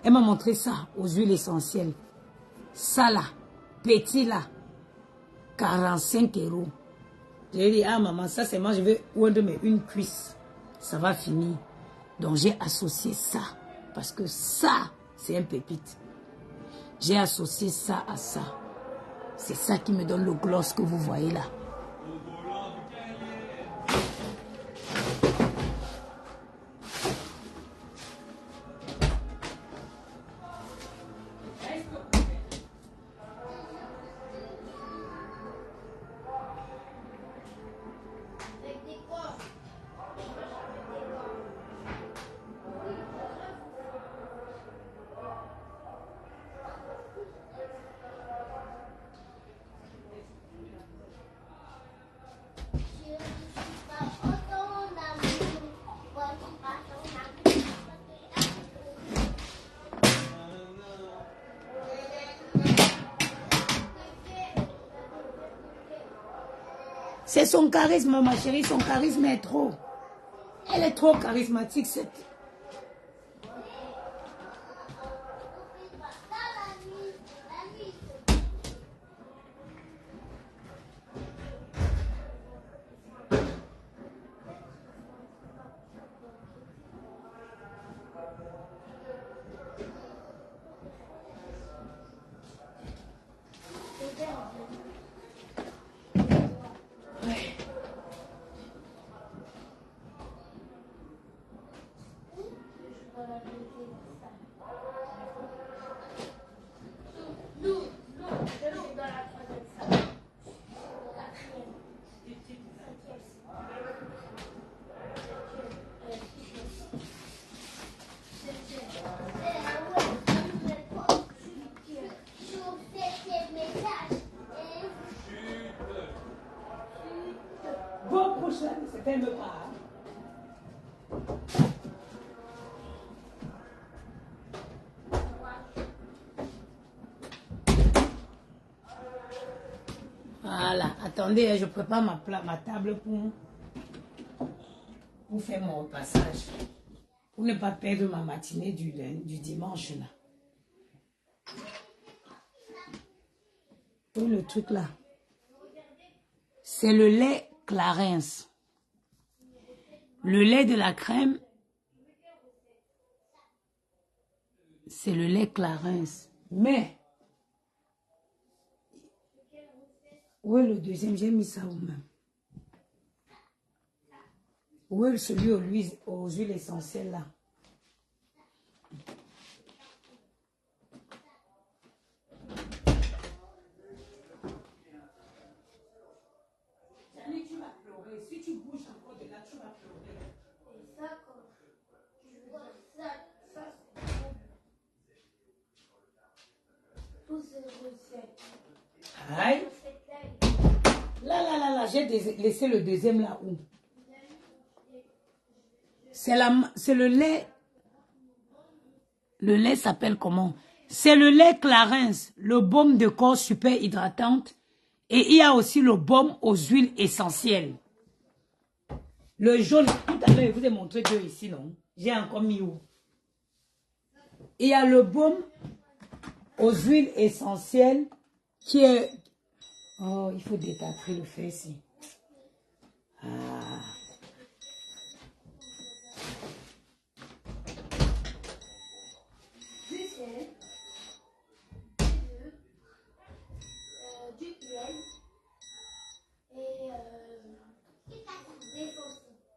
Elle m'a montré ça aux huiles essentielles. Ça là, petit là, 45 €. J'ai dit, ah maman, ça c'est moi, je vais oindre une cuisse. Ça va finir. Donc j'ai associé ça. Parce que ça, c'est un pépite. J'ai associé ça à ça. C'est ça qui me donne le gloss que vous voyez là. C'est son charisme, ma chérie, son charisme est trop. Elle est trop charismatique, cette... Voilà, attendez, je prépare ma table pour faire mon repassage. Pour ne pas perdre ma matinée du dimanche là. Tout le truc là. C'est le lait Clarins. Le lait de la crème, c'est le lait Clarins. Mais, où est le deuxième? J'ai mis ça où même? Où est celui aux huiles essentielles là? Tu vas pleurer. Si tu bouges encore de là, tu vas pleurer. Et ça, quand je vois ça, c'est tous ces recettes. Aïe. Là, j'ai laissé le deuxième là où? C'est le lait. Le lait s'appelle comment? C'est le lait Clarins, le baume de corps super hydratante. Et il y a aussi le baume aux huiles essentielles. Le jaune, tout à l'heure, je vous ai montré deux ici, non? J'ai encore mis où? Il y a le baume aux huiles essentielles qui est... Oh, il faut détâter le fait ici. Ah. Du miel et des saucisses.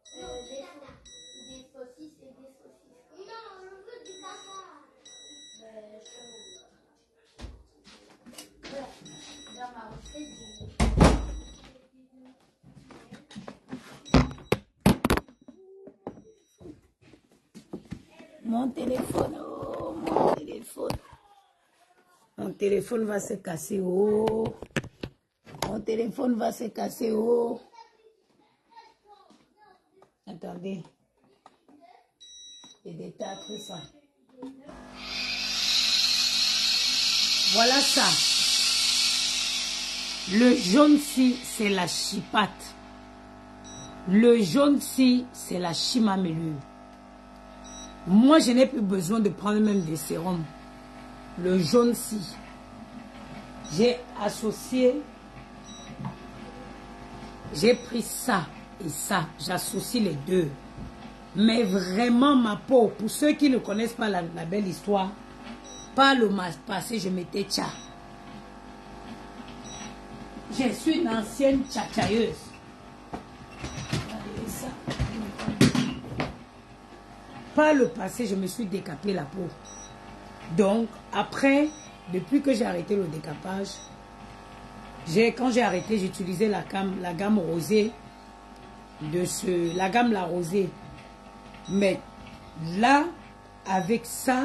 Des saucisses et des saucisses. Non, je veux du caca. Voilà, dans ma recette, Mon téléphone, oh, mon téléphone. Mon téléphone va se casser, oh. Mon téléphone va se casser, oh. Attendez. Et détâter ça. Voilà ça. Le jaune-ci, c'est la chipate. Le jaune-ci, c'est la chimamélule. Moi, je n'ai plus besoin de prendre même des sérums. Le jaune-ci. J'ai associé. J'ai pris ça et ça. J'associe les deux. Mais vraiment, ma peau, pour ceux qui ne connaissent pas la belle histoire, par le passé, je m'étais tcha. Je suis une ancienne tchatchailleuse. Par le passé, je me suis décapé la peau. Donc, après, depuis que j'ai arrêté le décapage, quand j'ai arrêté, j'utilisais la gamme rosée la gamme La Rosée. Mais là, avec ça,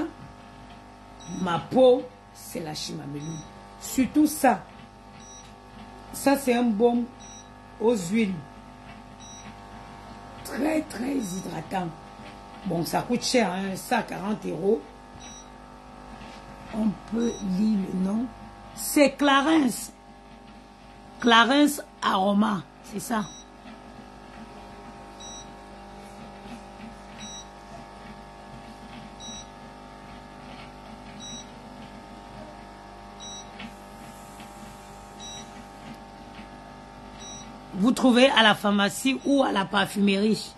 ma peau, c'est la chimamélule. Surtout ça. Ça, c'est un baume aux huiles. Très, très hydratant. Bon, ça coûte cher, hein, ça, 40 €. On peut lire le nom. C'est Clarins. Clarins Aroma, c'est ça. Vous trouvez à la pharmacie ou à la parfumerie.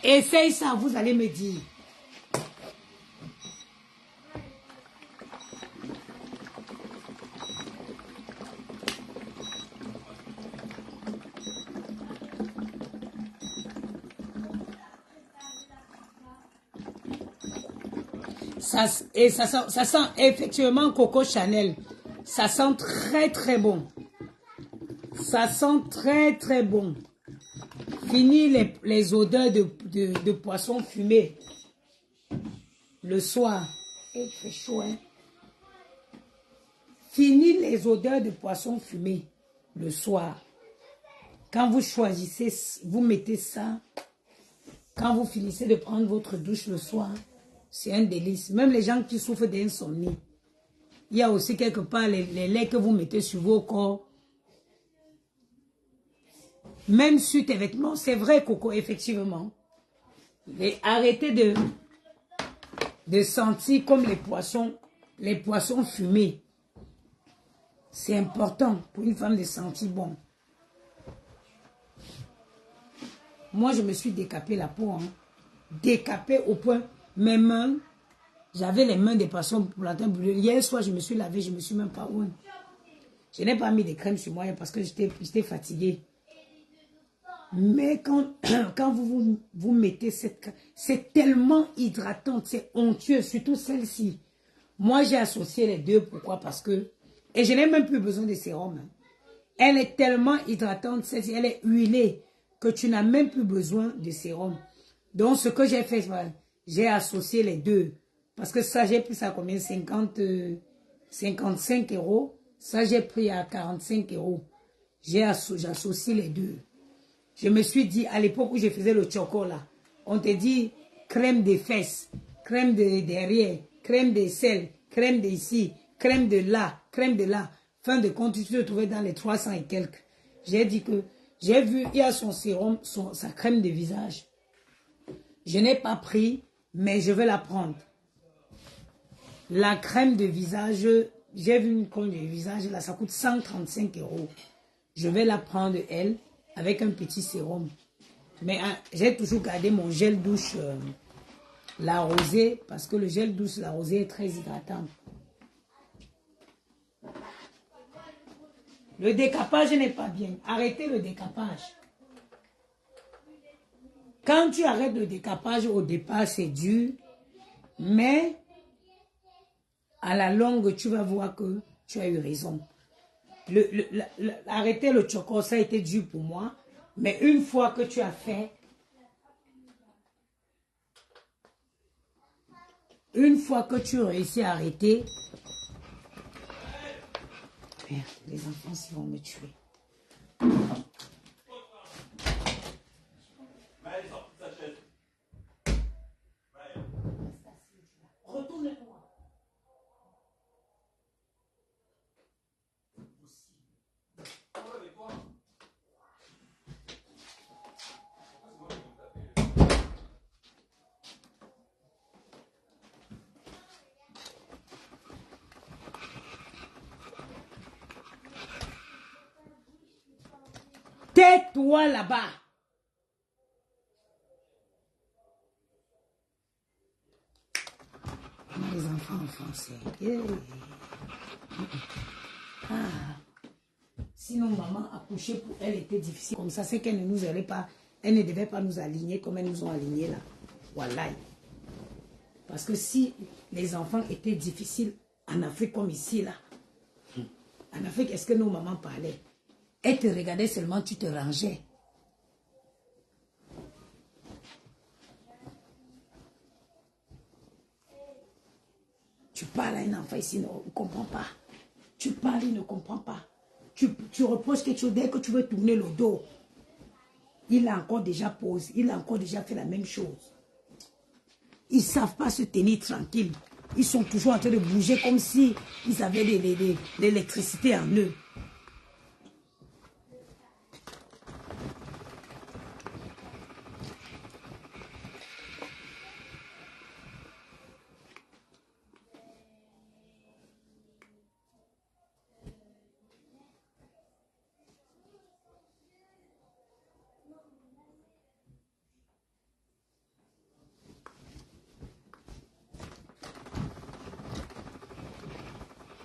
Essaye ça, vous allez me dire. Ça sent effectivement Coco Chanel. Ça sent très très bon. Ça sent très très bon. Fini les odeurs de poisson fumé. le soir, il fait chaud, hein. Fini les odeurs de poisson fumé le soir. Quand vous choisissez, vous mettez ça. Quand vous finissez de prendre votre douche le soir, c'est un délice. Même les gens qui souffrent d'insomnie. Il y a aussi quelque part les laits que vous mettez sur vos corps. Même sur tes vêtements. C'est vrai, Coco, effectivement. Et arrêtez de sentir comme les poissons fumés. C'est important pour une femme de sentir bon. Moi, je me suis décapé la peau. Hein. Décapé au point. Mes mains, j'avais les mains des poissons plantains brûlés. Hier soir, je me suis lavé, je ne me suis même pas ouvert. Je n'ai pas mis de crème sur moi parce que j'étais fatiguée. Mais quand vous mettez cette crème, c'est tellement hydratant, c'est onctueux, surtout celle-ci. Moi, j'ai associé les deux. Pourquoi? Parce que... Et je n'ai même plus besoin de sérum. Hein. Elle est tellement hydratante, celle-ci, elle est huilée, que tu n'as même plus besoin de sérum. Donc, ce que j'ai fait, j'ai associé les deux. Parce que ça, j'ai pris ça à combien? 55 euros. Ça, j'ai pris à 45 euros. J'associe les deux. Je me suis dit, à l'époque où je faisais le chocolat, on te dit crème des fesses, crème de derrière, crème de sel, crème d'ici, crème de là, crème de là. Fin de compte, tu te trouvais dans les 300 et quelques. J'ai dit que, j'ai vu, il y a son sérum, sa crème de visage. Je n'ai pas pris, mais je vais la prendre. La crème de visage, j'ai vu une crème de visage, là, ça coûte 135 euros. Je vais la prendre, elle, avec un petit sérum. Mais hein, j'ai toujours gardé mon gel douche, la rosée, parce que le gel douche, la rosée est très hydratante. Le décapage n'est pas bien. Arrêtez le décapage. Quand tu arrêtes le décapage, au départ, c'est dur. Mais, à la longue, tu vas voir que tu as eu raison. Arrêter le choco, ça a été dur pour moi. Mais une fois que tu as fait, une fois que tu réussis à arrêter, merde, les enfants, ils vont me tuer. Retourne-toi. Tais-toi là-bas. Les enfants en français. Yeah. Ah. Sinon, maman accoucher pour elle était difficile. Comme ça, c'est qu'elle ne nous allait pas, elle ne devait pas nous aligner comme elles nous ont alignés là. Voilà. Parce que si les enfants étaient difficiles en Afrique comme ici là, en Afrique, est-ce que nos mamans parlaient? Elles te regardaient seulement, tu te rangeais. Tu parles à un enfant ici, il ne comprend pas. Tu parles, il ne comprend pas. Tu reproches quelque chose dès que tu veux tourner le dos. Il a encore déjà posé, il a encore déjà fait la même chose. Ils ne savent pas se tenir tranquilles. Ils sont toujours en train de bouger comme si ils avaient de l'électricité en eux.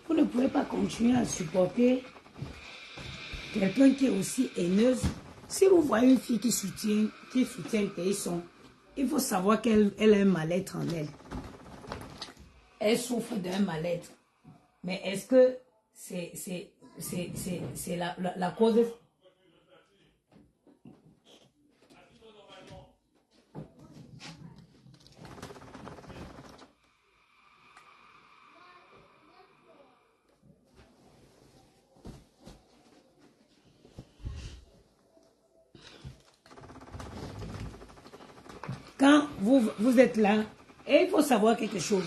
Vous ne pouvez pas continuer à supporter quelqu'un qui est aussi haineuse. Si vous voyez une fille qui soutient Taïson, il faut savoir qu'elle a un mal-être en elle. Elle souffre d'un mal-être. Mais est-ce que c'est la cause de... quand vous êtes là, et il faut savoir quelque chose.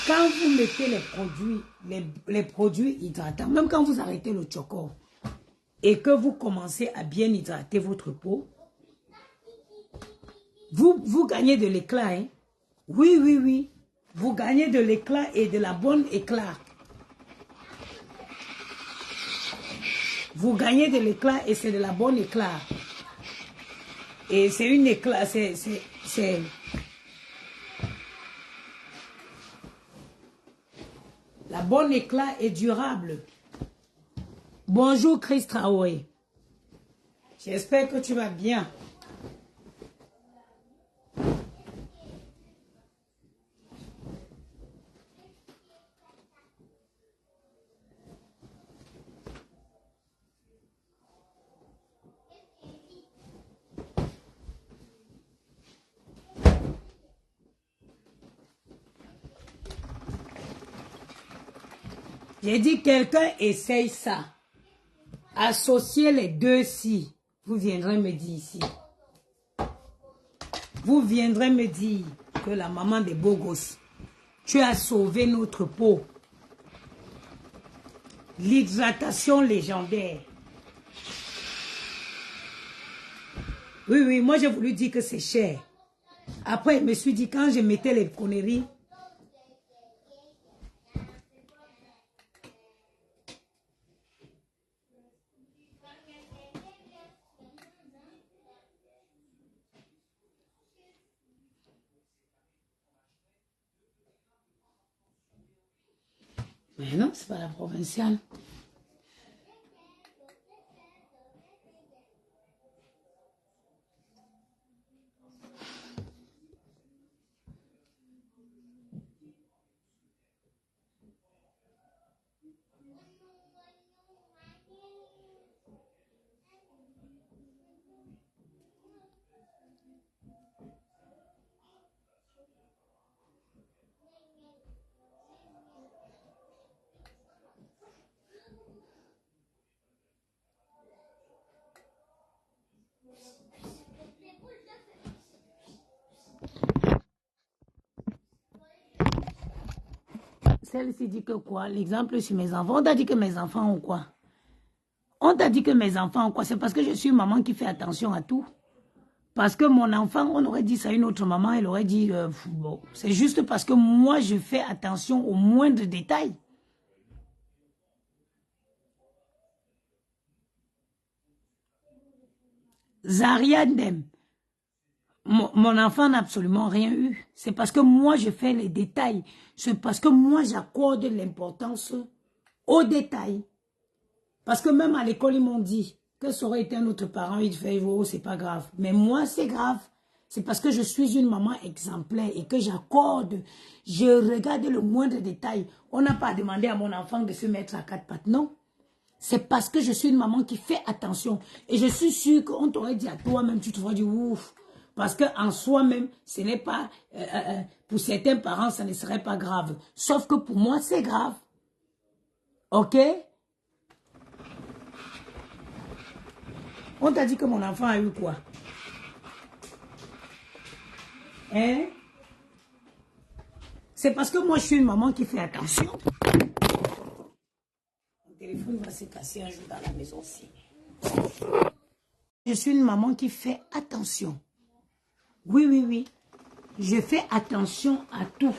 Quand vous mettez les produits hydratants, même quand vous arrêtez le choco et que vous commencez à bien hydrater votre peau, vous gagnez de l'éclat. Hein? Oui, oui, oui. Vous gagnez de l'éclat et de la bonne éclat. Vous gagnez de l'éclat et c'est de la bonne éclat. Et c'est une éclat, c'est... La bonne éclat est durable. Bonjour Chris Traoré. J'espère que tu vas bien. J'ai dit quelqu'un essaye ça. Associez les deux si. Vous viendrez me dire ici. Vous viendrez me dire que la maman des beaux gosses, tu as sauvé notre peau. L'hydratation légendaire. Oui, oui, moi j'ai voulu dire que c'est cher. Après, je me suis dit, quand je mettais les conneries, mais non, c'est pas la provinciale. Celle-ci dit que quoi? L'exemple sur mes enfants. On t'a dit que mes enfants ont quoi? On t'a dit que mes enfants ont quoi? C'est parce que je suis une maman qui fait attention à tout. Parce que mon enfant, on aurait dit ça à une autre maman, elle aurait dit, bon, c'est juste parce que moi, je fais attention aux moindres détails. Zaria Dem, mon enfant n'a absolument rien eu. C'est parce que moi, je fais les détails. C'est parce que moi, j'accorde l'importance aux détails. Parce que même à l'école, ils m'ont dit que ça aurait été un autre parent, il fait, oh, c'est pas grave. Mais moi, c'est grave. C'est parce que je suis une maman exemplaire et que j'accorde, je regarde le moindre détail. On n'a pas demandé à mon enfant de se mettre à quatre pattes, non. C'est parce que je suis une maman qui fait attention. Et je suis sûre qu'on t'aurait dit à toi-même, tu te ferais dire ouf. Parce qu'en soi-même, ce n'est pas, pour certains parents, ça ne serait pas grave. Sauf que pour moi, c'est grave. Ok? On t'a dit que mon enfant a eu quoi? Hein? C'est parce que moi, je suis une maman qui fait attention. Mon téléphone va se casser un jour dans la maison aussi. Je suis une maman qui fait attention. Oui, oui, oui. Je fais attention à tout.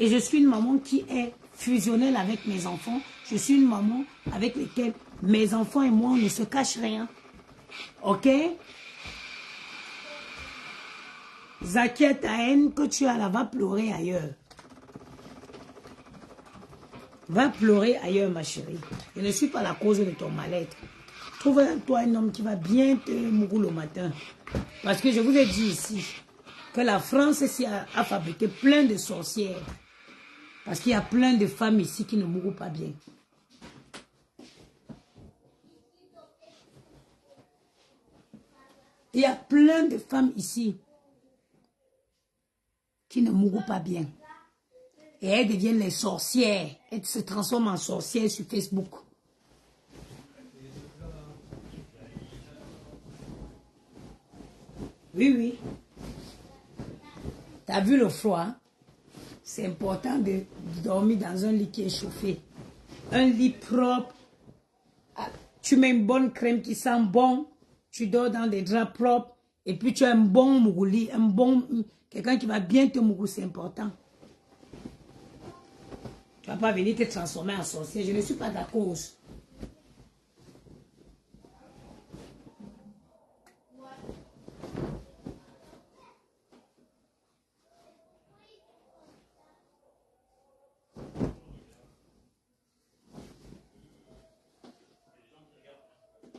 Et je suis une maman qui est fusionnelle avec mes enfants. Je suis une maman avec laquelle mes enfants et moi, on ne se cache rien. Ok? Zakia, ta haine que tu as là, va pleurer ailleurs. Va pleurer ailleurs, ma chérie. Je ne suis pas la cause de ton mal-être. Trouve-toi un homme qui va bien te mourir le matin. Parce que je vous ai dit ici que la France ici a fabriqué plein de sorcières. Parce qu'il y a plein de femmes ici qui ne mourront pas bien. Il y a plein de femmes ici qui ne mourront pas bien. Et elles deviennent les sorcières. Elles se transforment en sorcières sur Facebook. Oui, oui. Tu as vu le froid? Hein? C'est important de dormir dans un lit qui est chauffé. Un lit propre. Ah, tu mets une bonne crème qui sent bon. Tu dors dans des draps propres. Et puis tu as un bon mougouli. Quelqu'un qui va bien te mougou, c'est important. Tu ne vas pas venir te transformer en sorcier. Je ne suis pas d'accord.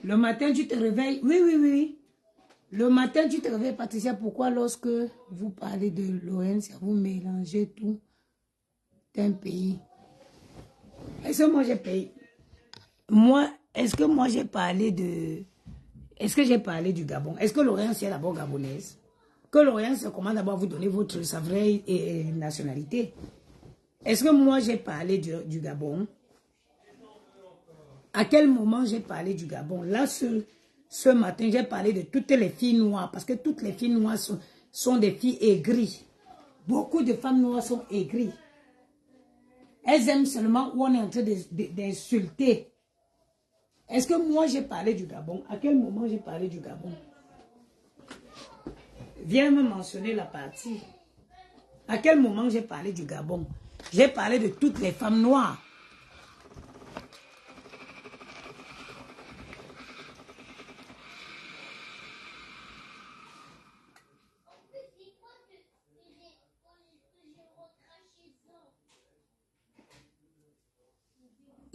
Le matin, tu te réveilles. Oui, oui, oui. Le matin, tu te réveilles, Patricia. Pourquoi lorsque vous parlez de Lorenz, vous mélangez tout d'un pays? Est-ce que moi j'ai payé? Moi, est-ce que moi j'ai parlé de... Est-ce que j'ai parlé du Gabon? Est-ce que Lorenz est d'abord gabonaise? Que Lorenz, comment d'abord vous donner sa vraie nationalité? Est-ce que moi j'ai parlé du Gabon? À quel moment j'ai parlé du Gabon? Là, ce matin, j'ai parlé de toutes les filles noires. Parce que toutes les filles noires sont des filles aigries. Beaucoup de femmes noires sont aigries. Elles aiment seulement où on est en train d'insulter. Est-ce que moi j'ai parlé du Gabon? À quel moment j'ai parlé du Gabon? Viens me mentionner la partie. À quel moment j'ai parlé du Gabon? J'ai parlé de toutes les femmes noires.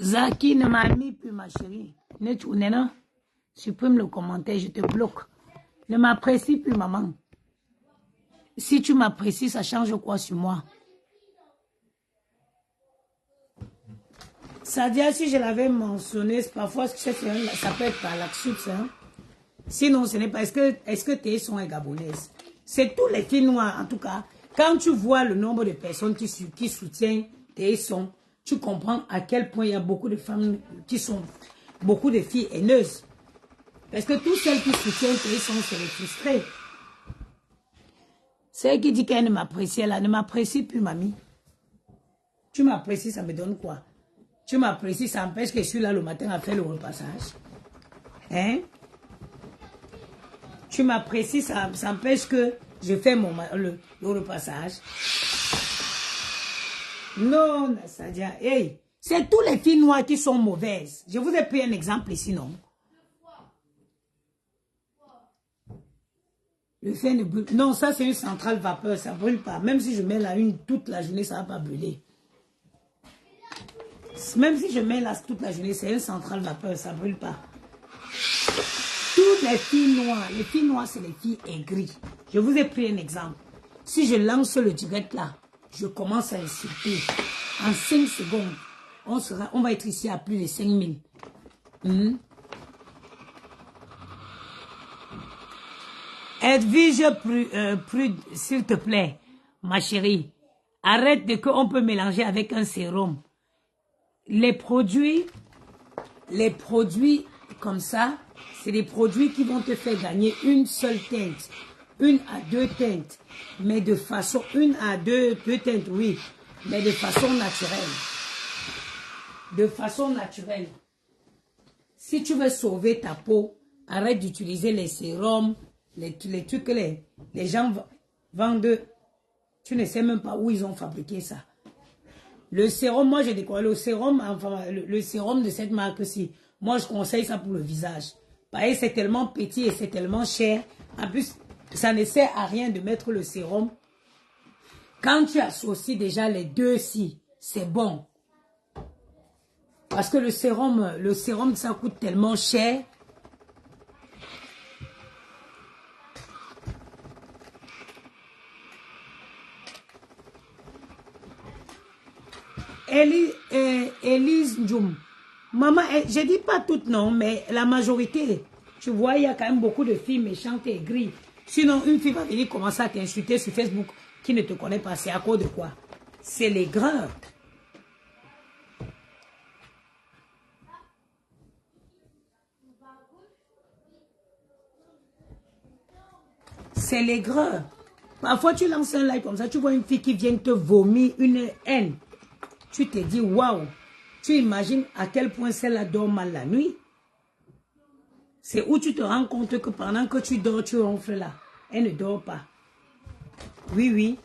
Zaki ne m'a mis plus, ma chérie. Nena, supprime le commentaire, je te bloque. Ne m'apprécie plus, maman. Si tu m'apprécies, ça change quoi sur moi? Sadia, si je l'avais mentionné, parfois ça peut être par l'action. Hein? Sinon, ce n'est pas. Est-ce que tes sons est gabonaise? C'est tous les filles noires, en tout cas. Quand tu vois le nombre de personnes qui soutiennent tes sons, tu comprends à quel point il y a beaucoup de femmes qui sont, beaucoup de filles haineuses. Parce que toutes celles qui soutiennent tes sons, c'est les frustrées. Celle qui dit qu'elle ne m'apprécie, elle ne m'apprécie plus, mamie. Tu m'apprécies, ça me donne quoi? Tu m'apprécies, ça empêche que je suis là le matin à faire le repassage. Hein? Tu m'apprécies, ça empêche que je fais le repassage. Non, Sadia, hey, c'est tous les filles noires qui sont mauvaises. Je vous ai pris un exemple ici, non? Le feu ne brûle. Non, ça c'est une centrale vapeur, ça ne brûle pas. Même si je mets la une toute la journée, ça ne va pas brûler. Même si je mets là toute la journée, c'est une centrale vapeur, ça ne brûle pas. Toutes les filles noires, c'est les filles aigries. Je vous ai pris un exemple. Si je lance le direct là, je commence à insulter. En 5 secondes, on va être ici à plus de 5000. Edwige, s'il te plaît, ma chérie, arrête de qu'on peut mélanger avec un sérum. Les produits comme ça, c'est des produits qui vont te faire gagner une seule teinte, 1 à 2 teintes, mais de façon, 1 à 2 teintes, oui, mais de façon naturelle. De façon naturelle. Si tu veux sauver ta peau, arrête d'utiliser les sérums, les trucs que les gens vendent. Tu ne sais même pas où ils ont fabriqué ça. Le sérum, moi j'ai découvert le sérum, enfin le sérum de cette marque-ci. Moi je conseille ça pour le visage. Parce que c'est tellement petit et c'est tellement cher. En plus, ça ne sert à rien de mettre le sérum. Quand tu associes déjà les deux-ci, c'est bon. Parce que le sérum, ça coûte tellement cher. Elise Ndjoum. Maman, je dis pas toutes non, mais la majorité. Tu vois, il y a quand même beaucoup de filles méchantes et aigries. Sinon, une fille va venir commencer à t'insulter sur Facebook qui ne te connaît pas. C'est à cause de quoi? C'est l'aigreur. C'est l'aigreur. Parfois, tu lances un live comme ça, tu vois une fille qui vient te vomir une haine. Tu te dis, waouh. Tu imagines à quel point celle-là dort mal la nuit. C'est où tu te rends compte que pendant que tu dors, tu ronfles là. Elle ne dort pas. Oui, oui.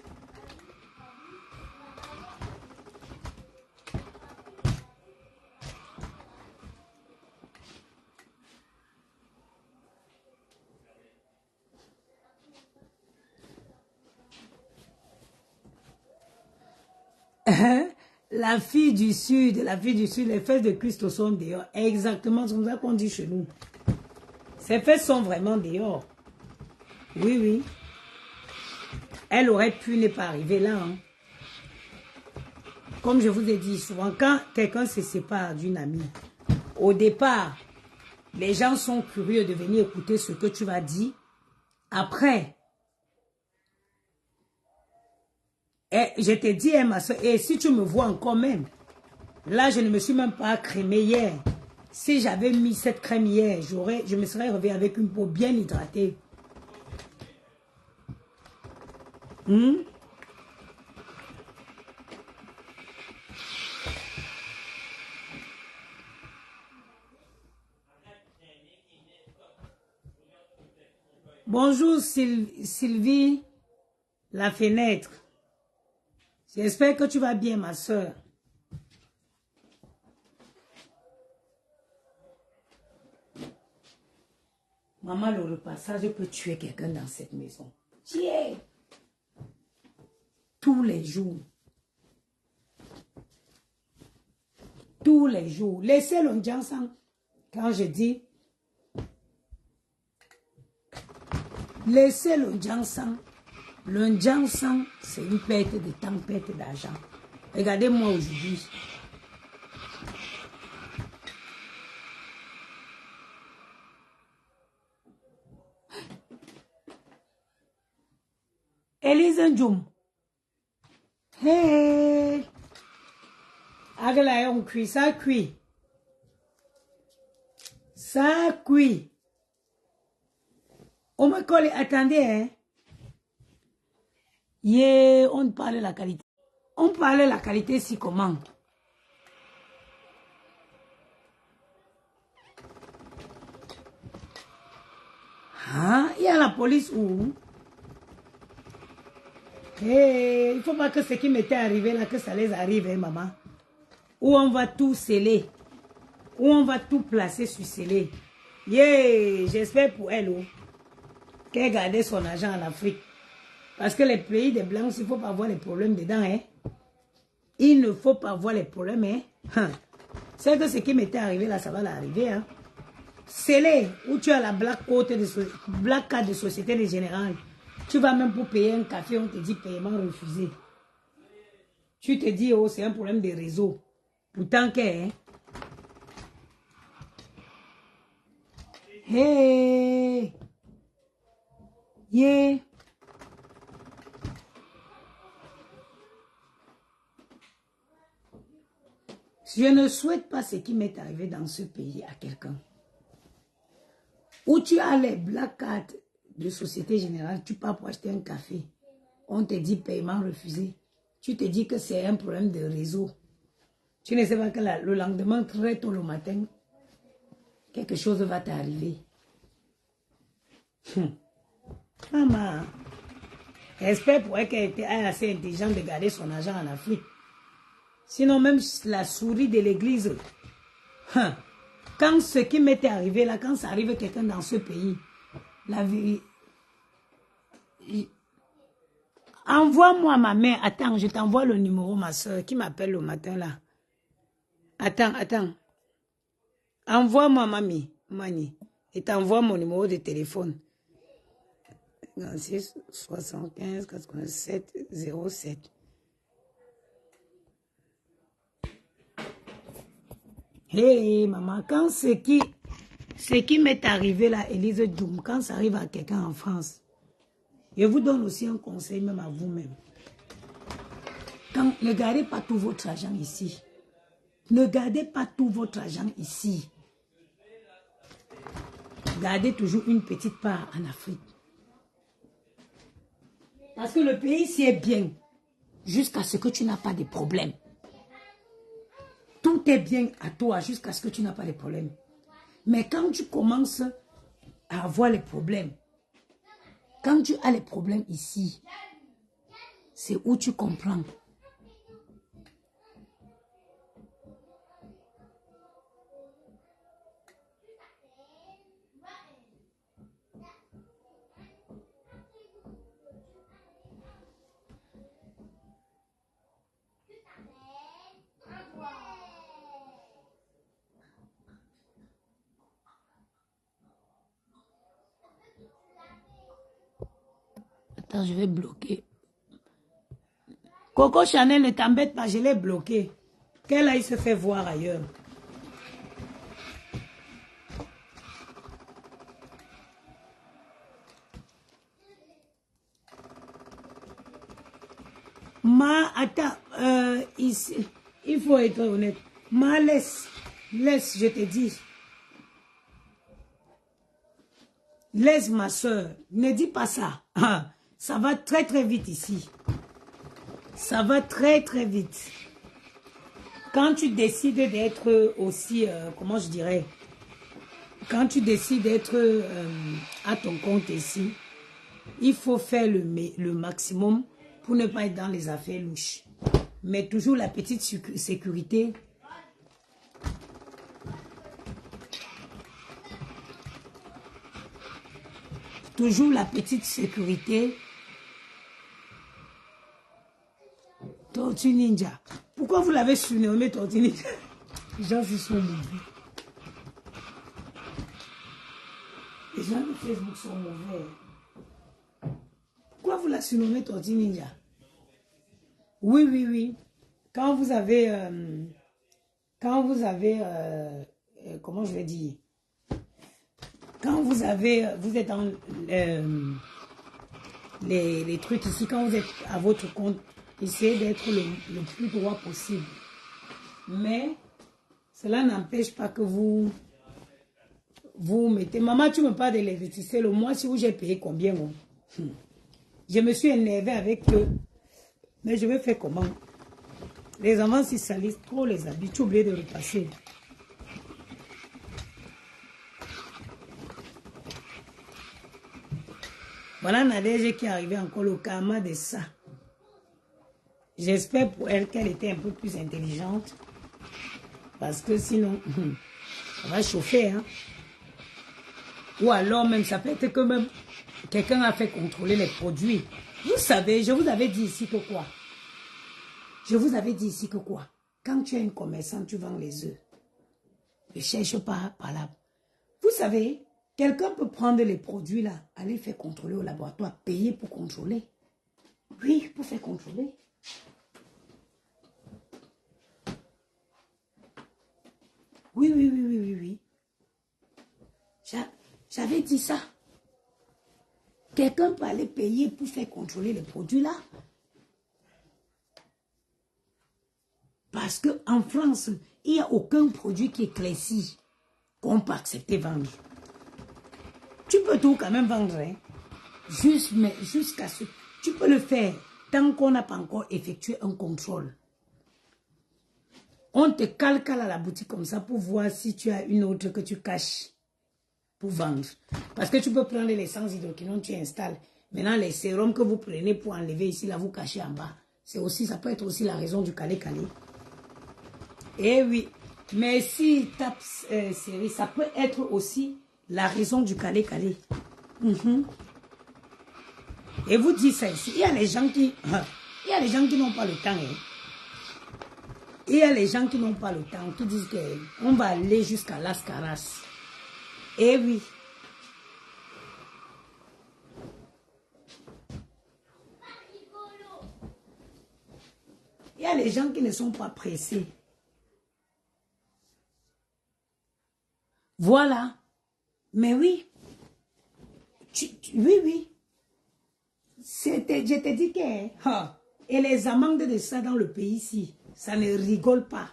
La fille du Sud, les fesses de Christ sont dehors. Exactement, c'est comme ça qu'on dit chez nous. Ces fesses sont vraiment dehors. Oui, oui. Elle aurait pu ne pas arriver là. Hein. Comme je vous ai dit souvent, quand quelqu'un se sépare d'une amie, au départ, les gens sont curieux de venir écouter ce que tu vas dire. Après, je t'ai dit, ma soeur, et si tu me vois encore même, là, je ne me suis même pas crémée hier. Si j'avais mis cette crème hier, je me serais réveillée avec une peau bien hydratée. Bonjour Sylvie, la fenêtre. J'espère que tu vas bien, ma soeur. Maman, le repassage peut tuer quelqu'un dans cette maison. Tiens. Tous les jours. Tous les jours. Laissez le Njansan. Quand je dis, laissez le Njansan. Le Njansan, c'est une perte de temps, perte d'argent. Regardez-moi aujourd'hui. Elise Ndjoum. Hey! Agla, on cuit, ça cuit. Ça cuit. On me colle, attendez, hein. Yeah, on parle de la qualité. On parle de la qualité si comment. Hein? Il y a la police où? Hey, il ne faut pas que ce qui m'était arrivé là, que ça les arrive, hein, maman. Où on va tout sceller. Où on va tout placer sur scellé. Yeah, j'espère pour elle, oh, qu'elle garde son argent en Afrique. Parce que les pays des Blancs, il ne faut pas voir les problèmes dedans, hein. Il ne faut pas voir les problèmes, hein. C'est que ce qui m'était arrivé là, ça va l'arriver, hein. Scellé, où tu as la black card de Société de Générale. Tu vas même pour payer un café, on te dit paiement refusé. Tu te dis, oh, c'est un problème de réseau. Pourtant que, hein. Hey! Yeah! Je ne souhaite pas ce qui m'est arrivé dans ce pays à quelqu'un. Où tu as les black cards de Société Générale, tu pars pour acheter un café. On te dit paiement refusé. Tu te dis que c'est un problème de réseau. Tu ne sais pas que le lendemain, très tôt le matin, quelque chose va t'arriver. Maman, j'espère pour elle qu'elle était assez intelligente de garder son argent en Afrique. Sinon, même la souris de l'église, quand ce qui m'était arrivé là, quand ça arrive quelqu'un dans ce pays, la vie... Envoie-moi ma mère. Attends, je t'envoie le numéro, ma soeur, qui m'appelle le matin là. Attends. Envoie-moi, mamie, Mani, et t'envoie mon numéro de téléphone. 56 75 87 07. Hey, maman, quand ce qui m'est arrivé là, Elise Ndjoum, quand ça arrive à quelqu'un en France, je vous donne aussi un conseil, même à vous-même. Ne gardez pas tout votre argent ici. Ne gardez pas tout votre argent ici. Gardez toujours une petite part en Afrique. Parce que le pays ici est bien. Jusqu'à ce que tu n'as pas de problème. Tout est bien à toi jusqu'à ce que tu n'as pas de problème. Mais quand tu commences à avoir les problèmes, quand tu as les problèmes ici, c'est où tu comprends. Attends, je vais bloquer. Coco Chanel, ne t'embête pas, je l'ai bloqué. Qu'elle aille se fait voir ailleurs. Attends, ici, il faut être honnête. Laisse, je te dis. Laisse ma soeur, ne dis pas ça. Ça va très très vite ici. Ça va très très vite. Quand tu décides d'être aussi, comment je dirais, quand tu décides d'être à ton compte ici, il faut faire le maximum pour ne pas être dans les affaires louches. Mais toujours la petite sécurité. Toujours la petite sécurité. Tortue Ninja. Pourquoi vous l'avez surnommé Tortue Ninja? Les gens se sont mauvais. Les gens de Facebook sont mauvais. Pourquoi vous la surnommez Tortue Ninja? Oui, oui, oui. Quand vous avez... comment je vais dire? Quand vous êtes dans les trucs ici, quand vous êtes à votre compte, essayez d'être le plus droit possible. Mais cela n'empêche pas que vous mettez... Maman, tu me parles de l'investisseur. Le mois si vous j'ai payé combien? Je me suis énervé avec eux. Mais je vais faire comment? Les enfants, s'ils salissent trop les habits, tu oublies de repasser. Voilà Nadège qui est arrivée encore au karma de ça. J'espère pour elle qu'elle était un peu plus intelligente. Parce que sinon, ça va chauffer. Hein? Ou alors même, ça peut être que même quelqu'un a fait contrôler les produits. Vous savez, je vous avais dit ici que quoi? Je vous avais dit ici que quoi? Quand tu es une commerçante, tu vends les œufs. Ne cherche pas par là. Vous savez, quelqu'un peut prendre les produits là, aller faire contrôler au laboratoire, payer pour contrôler. Oui, pour faire contrôler. Oui, oui, oui, oui, oui, oui. J'avais dit ça. Quelqu'un peut aller payer pour faire contrôler les produits là. Parce qu'en France, il n'y a aucun produit qui est classé qu'on peut accepter vendre. Tu peux tout quand même vendre. Hein? Mais jusqu'à ce... Tu peux le faire tant qu'on n'a pas encore effectué un contrôle. On te calcule à la boutique comme ça pour voir si tu as une autre que tu caches pour vendre. Parce que tu peux prendre l'essence hydroquinone, tu installes. Maintenant, les sérums que vous prenez pour enlever ici, là, vous cachez en bas. Ça peut être aussi la raison du calé-calé. Eh oui, mais si tape série, ça peut être aussi la raison du calé-calé. Et vous dites ça ici, il y a les gens qui n'ont pas le temps. Hein. Il y a les gens qui n'ont pas le temps, qui disent qu'on va aller jusqu'à Las Caras. Eh oui. Il y a les gens qui ne sont pas pressés. Voilà. Mais oui. Oui, oui. Je te dis que... Et les amendes de ça dans le pays ici, ça ne rigole pas.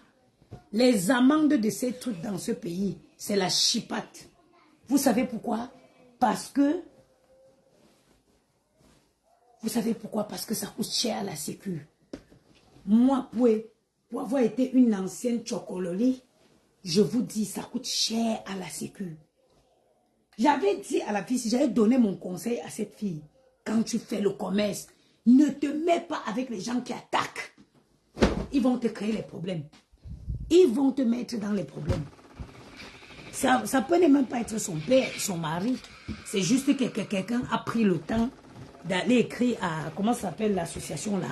Les amendes de ces trucs dans ce pays, c'est la chipate. Vous savez pourquoi? Parce que Vous savez pourquoi? Parce que ça coûte cher à la sécu. Moi, pour avoir été une ancienne chocololi, je vous dis, ça coûte cher à la sécu. J'avais dit à la fille, si j'avais donné mon conseil à cette fille, quand tu fais le commerce, ne te mets pas avec les gens qui attaquent. Ils vont te créer les problèmes. Ils vont te mettre dans les problèmes. Ça peut même pas être son père, son mari. C'est juste que quelqu'un a pris le temps d'aller écrire à, comment ça s'appelle l'association là,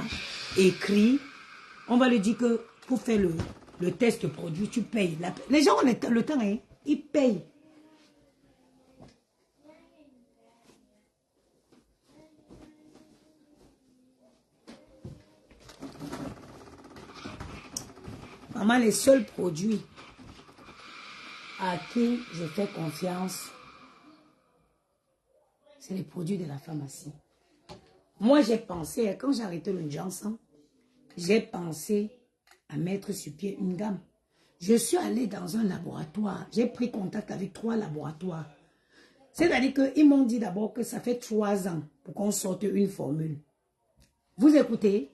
écrit. On va lui dire que pour faire le test produit, tu payes. Les gens ont le temps, hein, ils payent. Maman, les seuls produits à qui je fais confiance, c'est les produits de la pharmacie. Moi, j'ai pensé, quand j'ai arrêté le Johnson, j'ai pensé à mettre sur pied une gamme. Je suis allée dans un laboratoire. J'ai pris contact avec 3 laboratoires. C'est-à-dire qu'ils m'ont dit d'abord que ça fait 3 ans pour qu'on sorte une formule. Vous écoutez?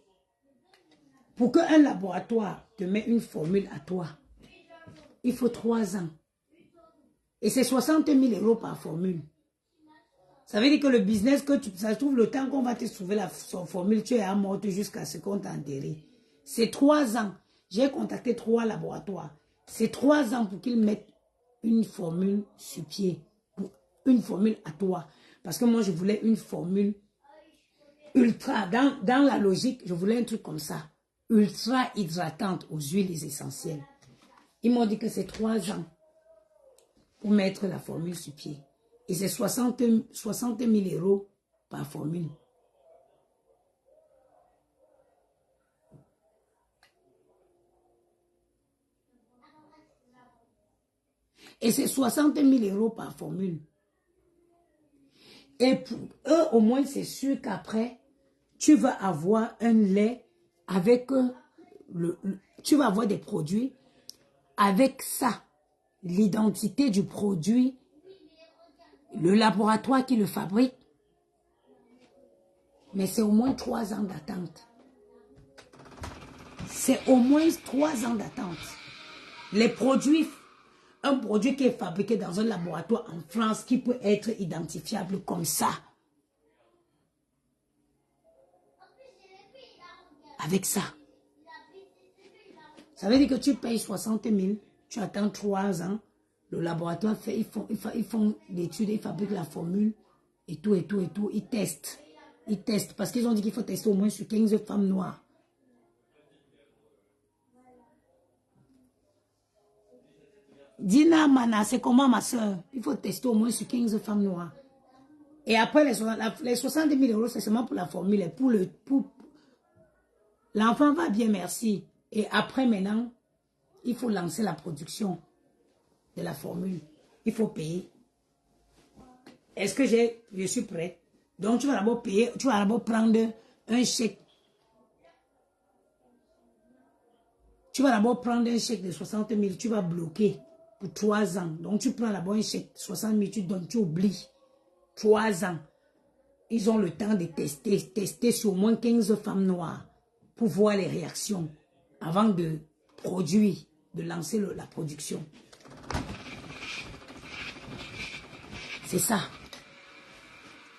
Pour qu'un laboratoire te mette une formule à toi, il faut 3 ans. Et c'est 60 000 € par formule. Ça veut dire que le business, ça se trouve, le temps qu'on va te trouver son formule, tu es à mort jusqu'à ce qu'on t'enterre. C'est 3 ans. J'ai contacté 3 laboratoires. C'est 3 ans pour qu'ils mettent une formule sur pied. Une formule à toi. Parce que moi, je voulais une formule ultra. Dans la logique, je voulais un truc comme ça. Ultra hydratante aux huiles essentielles. Ils m'ont dit que c'est 3 ans pour mettre la formule sur pied. Et c'est 60 000 € par formule. Et c'est 60 000 € par formule. Et pour eux, au moins, c'est sûr qu'après, tu vas avoir un lait avec tu vas avoir des produits avec ça. L'identité du produit, le laboratoire qui le fabrique. Mais c'est au moins 3 ans d'attente. C'est au moins 3 ans d'attente. Les produits, un produit qui est fabriqué dans un laboratoire en France qui peut être identifiable comme ça. Avec ça. Ça veut dire que tu payes 60 000, tu attends 3 ans, le laboratoire fait, ils font l'étude, ils fabriquent la formule et tout, ils testent. Ils testent parce qu'ils ont dit qu'il faut tester au moins sur 15 femmes noires. Dina Mana, c'est comment ma soeur? Il faut tester au moins sur 15 femmes noires. Et après, les 60 000 €, c'est seulement pour la formule. L'enfant va bien, merci. Et après, maintenant, il faut lancer la production de la formule. Il faut payer. Est-ce que je suis prête? Donc, tu vas d'abord payer, tu vas d'abord prendre un chèque. Tu vas d'abord prendre un chèque de 60 000, tu vas bloquer pour 3 ans. Donc, tu prends d'abord un chèque de 60 000, tu donnes, tu oublies. 3 ans. Ils ont le temps de tester sur au moins 15 femmes noires pour voir les réactions avant de produire, de lancer la production. C'est ça.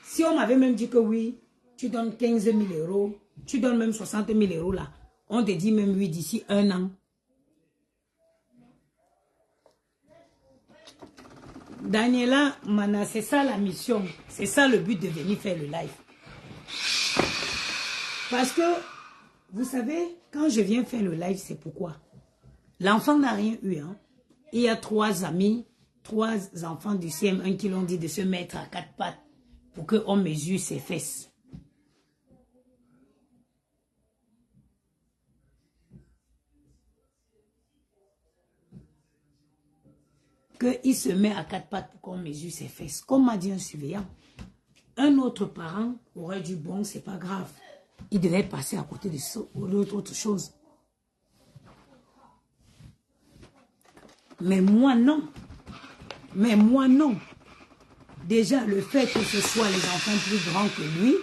Si on m'avait même dit que oui, tu donnes 15 000 €, tu donnes même 60 000 € là, on te dit même oui d'ici 1 an. Daniela Mana, c'est ça la mission. C'est ça le but de venir faire le live. Parce que, vous savez, quand je viens faire le live, c'est pourquoi. L'enfant n'a rien eu. Hein. Il y a 3 amis, 3 enfants du CM1 qui l'ont dit de se mettre à 4 pattes pour qu'on mesure ses fesses. Qu'il se met à 4 pattes pour qu'on mesure ses fesses. Comme m'a dit un surveillant, un autre parent aurait dit, bon, c'est pas grave. Il devait passer à côté de autre chose. Mais moi, non. Mais moi, non. Déjà, le fait que ce soit les enfants plus grands que lui,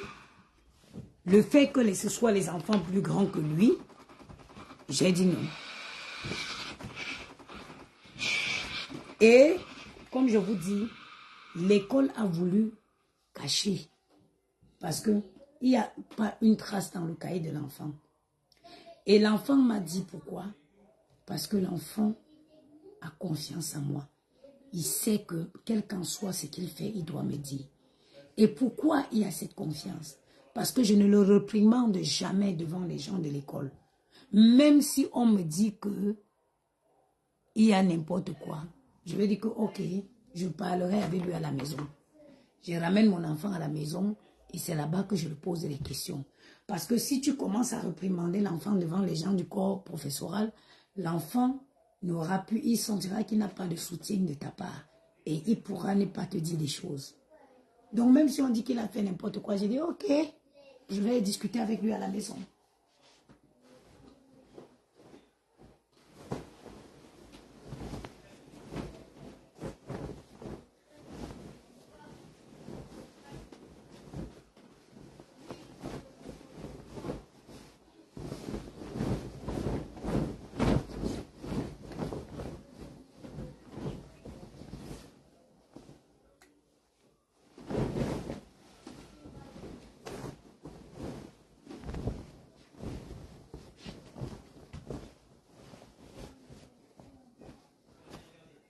Le fait que ce soit les enfants plus grands que lui, j'ai dit non. Et, comme je vous dis, l'école a voulu cacher. Parce qu'il n'y a pas une trace dans le cahier de l'enfant. Et l'enfant m'a dit pourquoi? Parce que l'enfant a confiance en moi. Il sait que, quel qu'en soit ce qu'il fait, il doit me dire. Et pourquoi il a cette confiance? Parce que je ne le réprimande jamais devant les gens de l'école. Même si on me dit que il y a n'importe quoi, je vais dire que ok, je parlerai avec lui à la maison. Je ramène mon enfant à la maison et c'est là-bas que je lui pose des questions. Parce que si tu commences à réprimander l'enfant devant les gens du corps professoral, l'enfant n'aura plus, il sentira qu'il n'a pas de soutien de ta part. Et il pourra ne pas te dire des choses. Donc même si on dit qu'il a fait n'importe quoi, j'ai dit ok, je vais discuter avec lui à la maison.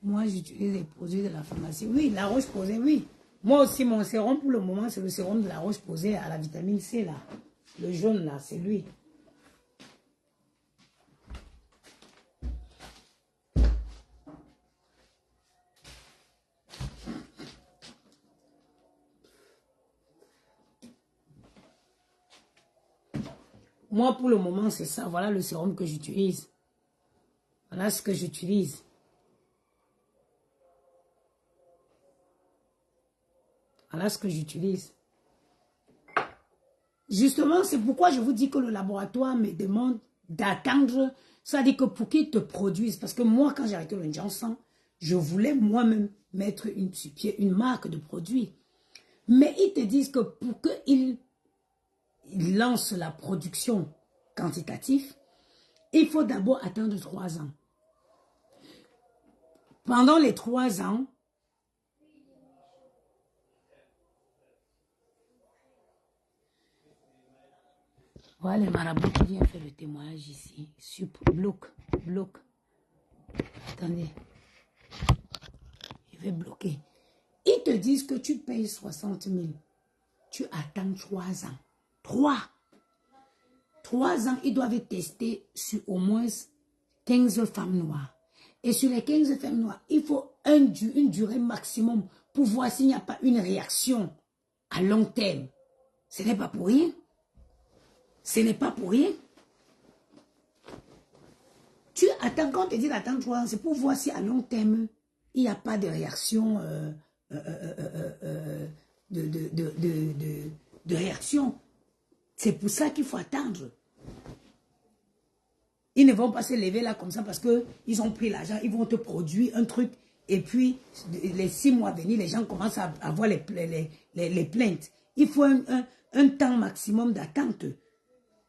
Moi, j'utilise les produits de la pharmacie. Oui, la roche-posée, oui. Moi aussi, mon sérum, pour le moment, c'est le sérum de la roche-posée à la vitamine C, là. Le jaune, là, c'est lui. Moi, pour le moment, c'est ça. Voilà le sérum que j'utilise. Voilà ce que j'utilise. Voilà ce que j'utilise. Justement, c'est pourquoi je vous dis que le laboratoire me demande d'attendre. Ça dit que pour qu'ils te produisent. Parce que moi, quand j'ai arrêté le Johnson, je voulais moi-même mettre une marque de produit. Mais ils te disent que pour qu'ils lancent la production quantitative, il faut d'abord attendre 3 ans. Pendant les 3 ans, voilà le marabout qui vient faire le témoignage ici. Bloc. Attendez. Je vais bloquer. Ils te disent que tu payes 60 000. Tu attends 3 ans. 3 ans, ils doivent tester sur au moins 15 femmes noires. Et sur les 15 femmes noires, il faut une durée maximum pour voir s'il n'y a pas une réaction à long terme. Ce n'est pas pour rien. Ce n'est pas pour rien. Tu attends, quand on te dit d'attendre 3 ans, c'est pour voir si à long terme, il n'y a pas de réaction, de réaction. C'est pour ça qu'il faut attendre. Ils ne vont pas se lever là comme ça parce qu'ils ont pris l'argent, ils vont te produire un truc et puis les 6 mois à venir, les gens commencent à avoir les plaintes. Il faut un temps maximum d'attente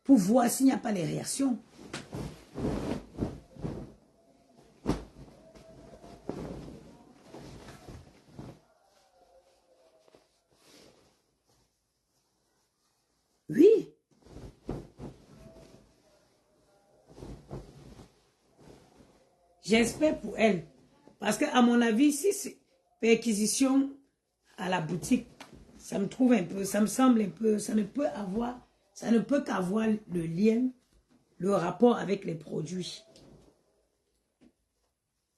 pour voir s'il n'y a pas les réactions. Oui. J'espère pour elle. Parce qu'à mon avis, si c'est perquisition à la boutique, ça me trouve un peu, ça me semble un peu, ça ne peut qu'avoir le lien, le rapport avec les produits.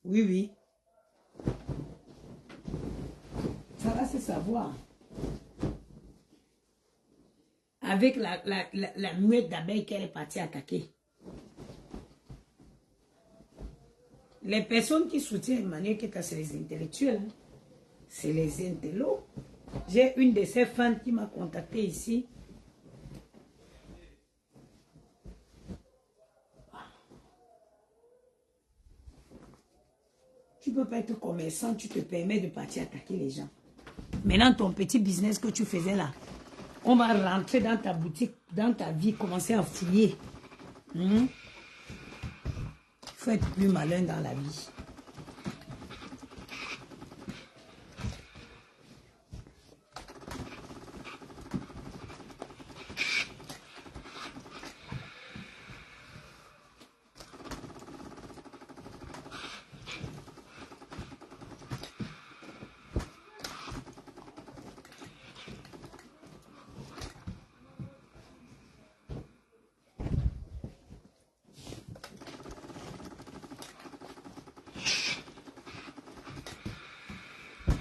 Oui, oui. Ça va se savoir. Avec la muette d'abeille qu'elle est partie attaquer. Les personnes qui soutiennent Emmanuel Keta, c'est les intellectuels. Hein. C'est les intellos. J'ai une de ses fans qui m'a contacté ici. Tu ne peux pas être commerçant, tu te permets de partir attaquer les gens. Maintenant, ton petit business que tu faisais là, On va rentrer dans ta boutique, dans ta vie, commencer à fouiller. Il faut être plus malin dans la vie.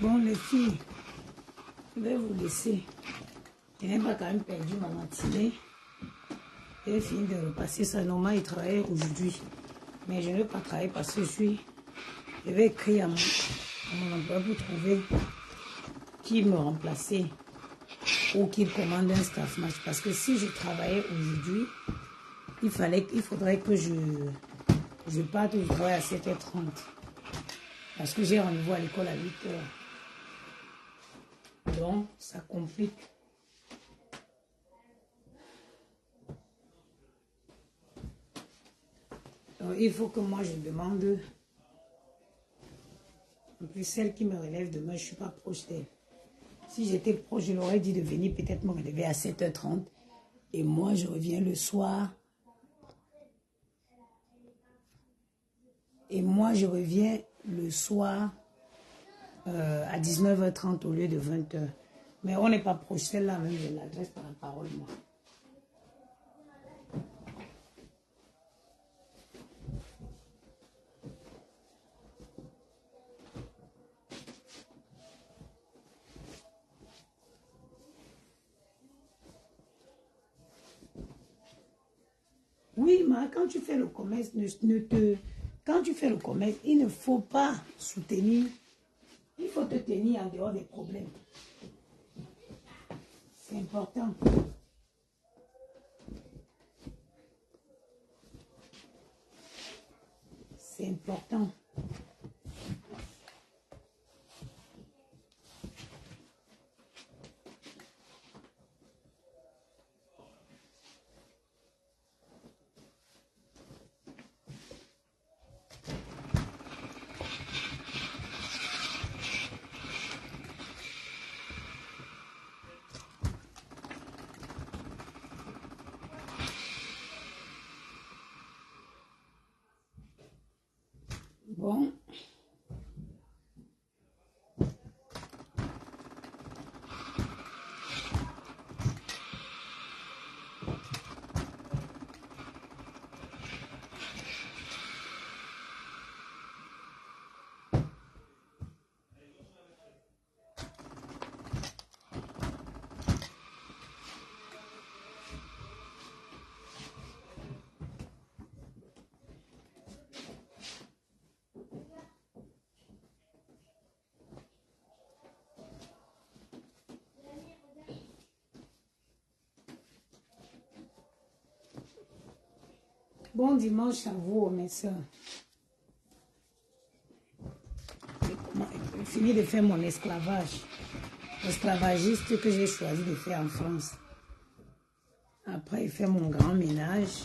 Bon, les filles, je vais vous laisser. Je n'ai pas quand même perdu ma matinée. J'ai fini de repasser ça. Normalement, il travaillait aujourd'hui. Mais je ne vais pas travailler parce que je vais écrire à mon emploi pour trouver qui me remplaçait ou qui commande un staff match. Parce que si je travaillais aujourd'hui, il faudrait que je parte du travail à 7h30. Parce que j'ai rendez-vous à l'école à 8h. Donc, ça complique. Donc, il faut que moi, je demande. En plus, celle qui me relève demain, je ne suis pas proche d'elle. Si j'étais proche, je l'aurais dit de venir peut-être me relever à 7h30. Et moi, je reviens le soir. Et moi, je reviens le soir à 19h30 au lieu de 20h. Mais on n'est pas proche, celle-là même, je l'adresse par la parole, moi. Oui, mais quand tu fais le commerce, quand tu fais le commerce, il ne faut pas soutenir. Il faut te tenir en dehors des problèmes. C'est important. C'est important. Bon. Bon dimanche à vous, mes soeurs. J'ai fini de faire mon esclavage. L'esclavagiste que j'ai choisi de faire en France. Après, il fait mon grand ménage.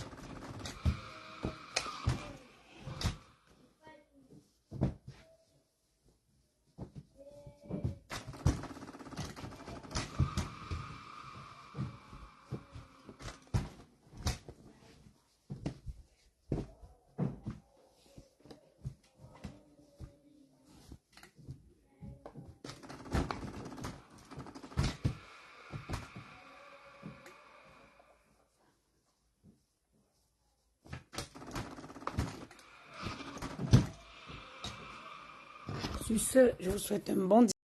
Sur ce, je vous souhaite un bon dimanche.